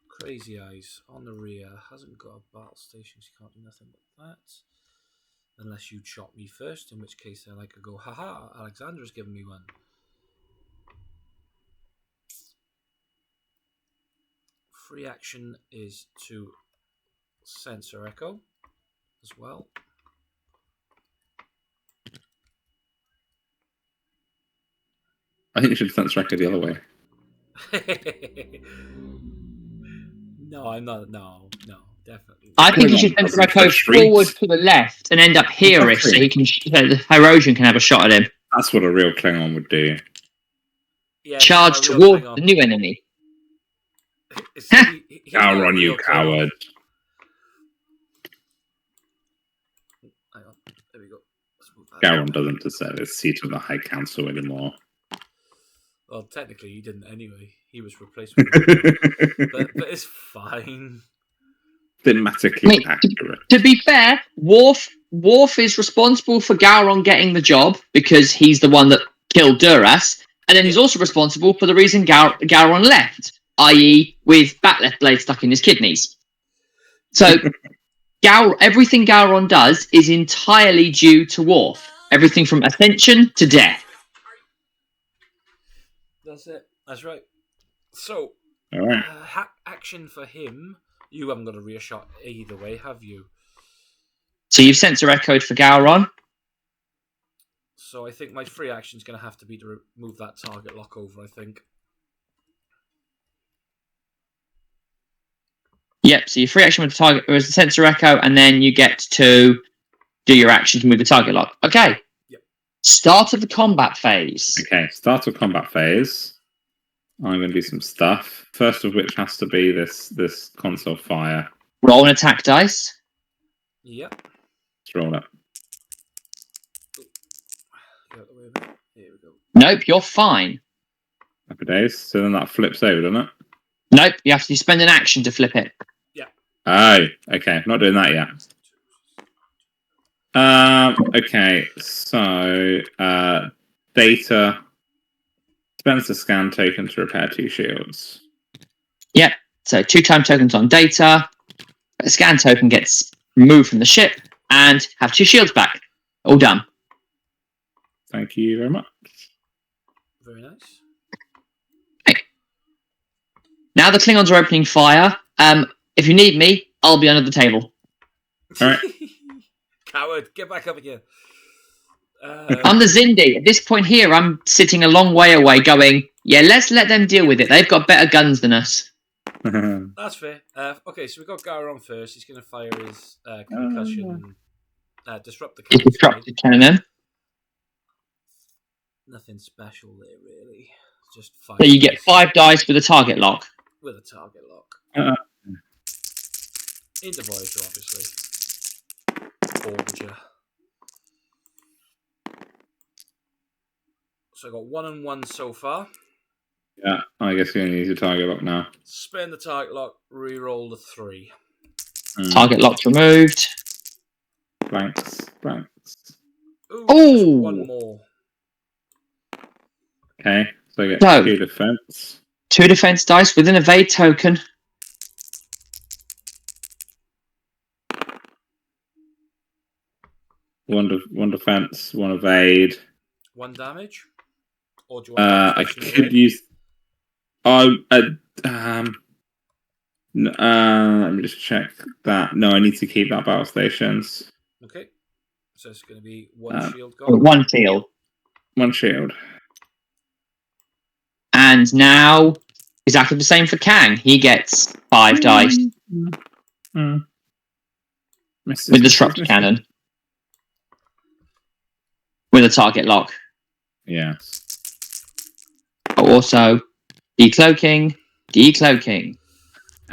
Crazy Eyes on the rear. Hasn't got a battle station, so you can't do nothing but that. Unless you shot me first, in which case then I could go, haha, Alexandra's given me one. Free action is to Sensor Echo as well. I think you should sense record the other way. No, I'm not. No, definitely. I think you should send Echo forward to the left and end up here so he can the Herosian can have a shot at him. That's what a real Klingon would do. Yeah, charge toward the new enemy. Gowron, you coward. Hang on. There we go. Gowron doesn't deserve his seat on the High Council anymore. Well, technically, he didn't anyway. He was replaced with but it's fine. Thematically accurate. To be fair, Worf is responsible for Gowron getting the job because he's the one that killed Duras, and then he's also responsible for the reason Gowron left, i.e. with Bat'leth blade stuck in his kidneys. So everything Gowron does is entirely due to Worf. Everything from ascension to death. That's it. That's right. So, all right. Action for him. You haven't got a rear shot either way, have you? So you've sensor echoed for Gowron. So I think my free action is going to have to be to remove that target lock over, I think. Yep, so your free action with the target was the sensor echo, and then you get to do your action to move the target lock. Okay. Yep. Start of the combat phase. Okay, start of combat phase. I'm going to do some stuff. First of which has to be this console fire. Roll an attack dice. Yep. Let's roll it. Here we go. Nope, you're fine. Happy days. So then that flips over, doesn't it? Nope, you have to spend an action to flip it. Yeah. Oh, okay. Not doing that yet. Okay, so data spends the scan token to repair 2 shields. Yep, so 2 time tokens on data. A scan token gets removed from the ship and have 2 shields back. All done. Thank you very much. Very nice. Okay. Now the Klingons are opening fire. If you need me, I'll be under the table. All right. Coward, get back up again. I'm the Zindi. At this point here, I'm sitting a long way away going, yeah, let's let them deal with it. They've got better guns than us. That's fair. Okay, so we've got Gowron first. He's going to fire his concussion. Disrupt the cannon. Disrupted cannon. Nothing special there, really. Just 5 So you get 5 dice with a target lock. with a target lock. Into Voyager, obviously. Borgager. So I got 1 and 1 so far. Yeah, I guess you only use your target lock now. Spend the target lock, re-roll the 3. Target lock's removed. Blanks. Ooh! 1 more. Okay, so I get 2 defense. 2 defense dice with an evade token. One defense, 1 evade. 1 damage? Or do you want I could use. Let me just check that. No, I need to keep that battle stations. Okay. So it's going to be one shield Oh, gone. one shield. One shield. And now, exactly the same for Kang. He gets 5 dice Misses, with the disrupt misses. cannon. With a target lock. Yes. Also, decloaking.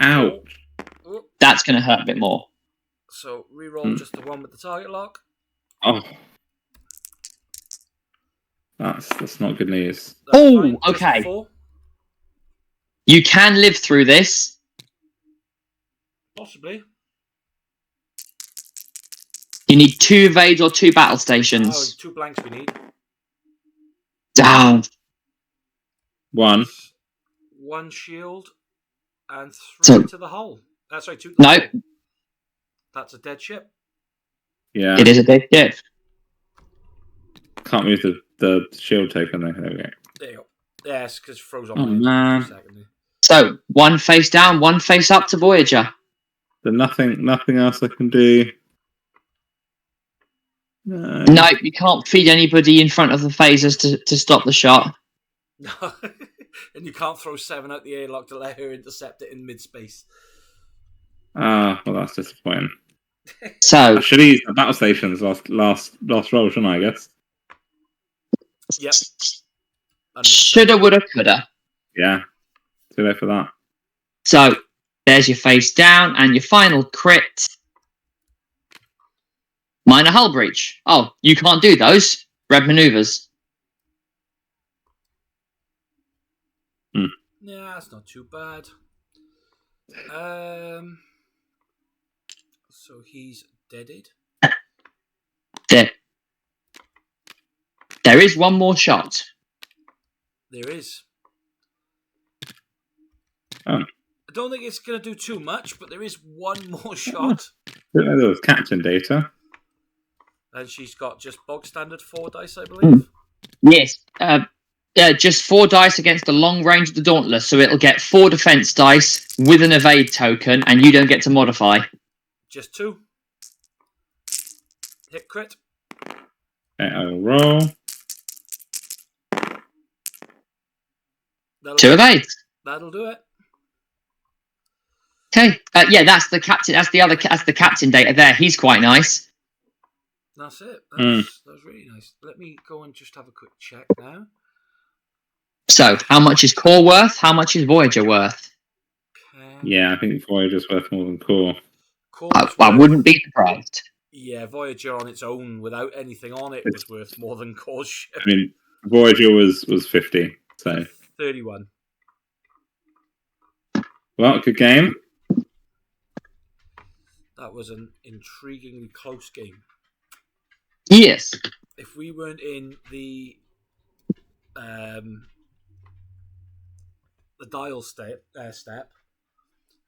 Ow. Oh. That's going to hurt a bit more. So reroll just the one with the target lock. Oh. That's not good news. That's Oh, fine. Just okay. a 4. You can live through this. Possibly. You need 2 evades or 2 battle Oh, stations. 2 blanks we need. Damn. One. 1 shield and 3 So- to the hull. Sorry, 2 to the No, hull. That's a dead ship. Yeah. it is a big dip. Can't move the shield token though. There we go. There you go. Yes, because it froze on Oh, my man. for a second there. So, 1 face down, 1 face up to Voyager. There's nothing else I can do. No. No, you can't feed anybody in front of the phasers to stop the shot. And you can't throw 7 out the airlock to let her intercept it in mid-space. Well, that's disappointing. So, I should have used the battle stations last roll, shouldn't I? I guess. Yep. 100%. shoulda, woulda, coulda. Yeah. Too late for that. So, there's your face down and your final crit. Minor hull breach. Oh, you can't do those. Red maneuvers. Yeah, that's not too bad. So he's deaded. There is one more shot. There is. Oh. I don't think it's going to do too much, but there is one more shot. Didn't know there was captain data. And she's got just bog standard 4 dice, I believe. Yes. Just 4 dice against the long range of the Dauntless, so it'll get 4 defense dice with an evade token, and you don't get to modify. Just 2. Hit crit. Okay, I'll roll. 2 evades. That'll do it. Okay. Yeah, that's the captain. That's the captain data there. He's quite nice. That's it. That's really nice. Let me go and just have a quick check now. So, how much is Core worth? How much is Voyager worth? Yeah, I think Voyager's worth more than Core. I wouldn't be surprised. Yeah, Voyager on its own, without anything on it, was worth more than Core's ship. I mean, Voyager was 50, so 31. Well, good game. That was an intriguingly close game. Yes. If we weren't in the dial step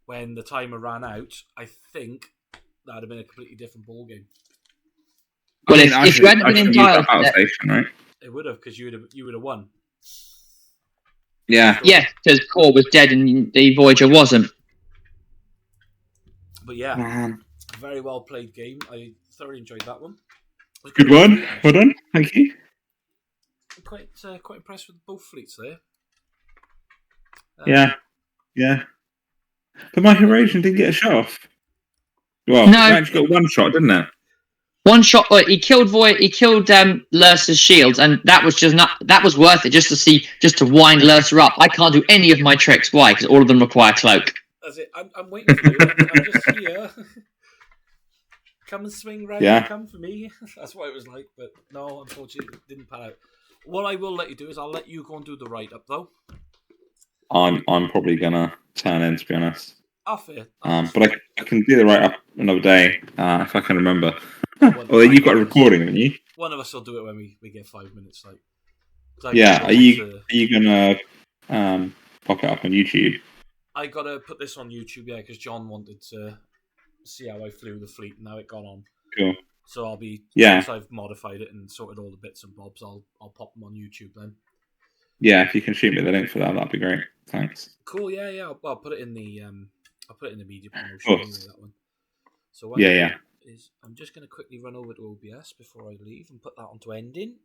when the timer ran out, I think that would have been a completely different ball game. Well, if you hadn't been in dial step, station, right? It would have, because you would have won. Yeah. Yeah, because Core was dead and the Voyager wasn't. But yeah, Man. very well played game. I thoroughly enjoyed that one. Good one. Well done. Thank you. I'm quite impressed with both fleets there. Yeah. But my Eurasian didn't get a shot off. Well, No. it actually got one shot, didn't it? One shot. He killed Lursa's shields, and that was worth it just to wind Lursa up. I can't do any of my tricks. Why? Because all of them require cloak. That's it. I'm waiting for you. I'm just here. Come and swing round. Yeah. Come for me. That's what it was like. But no, unfortunately, it didn't pan out. What I will let you do is I'll let you go and do the write-up, though. I'm probably gonna turn in, to be honest. Oh, fair. But I can do the write-up another day if I can remember. Well, Although you've got a recording, haven't you? One of us will do it when we get 5 minutes. Yeah. Are you gonna pop it up on YouTube? I gotta put this on YouTube, yeah, because John wanted to see how I flew the fleet, and now it got on. Cool. So I'll be Yeah. once I've modified it and sorted all the bits and bobs, I'll pop them on YouTube then. Yeah, if you can shoot me the link for that, that'd be great. Thanks. Cool, yeah. I'll put it in the I'll put it in the media promotion Cool. anyway, that one. So what Yeah. is I'm just going to quickly run over to OBS before I leave and put that onto ending.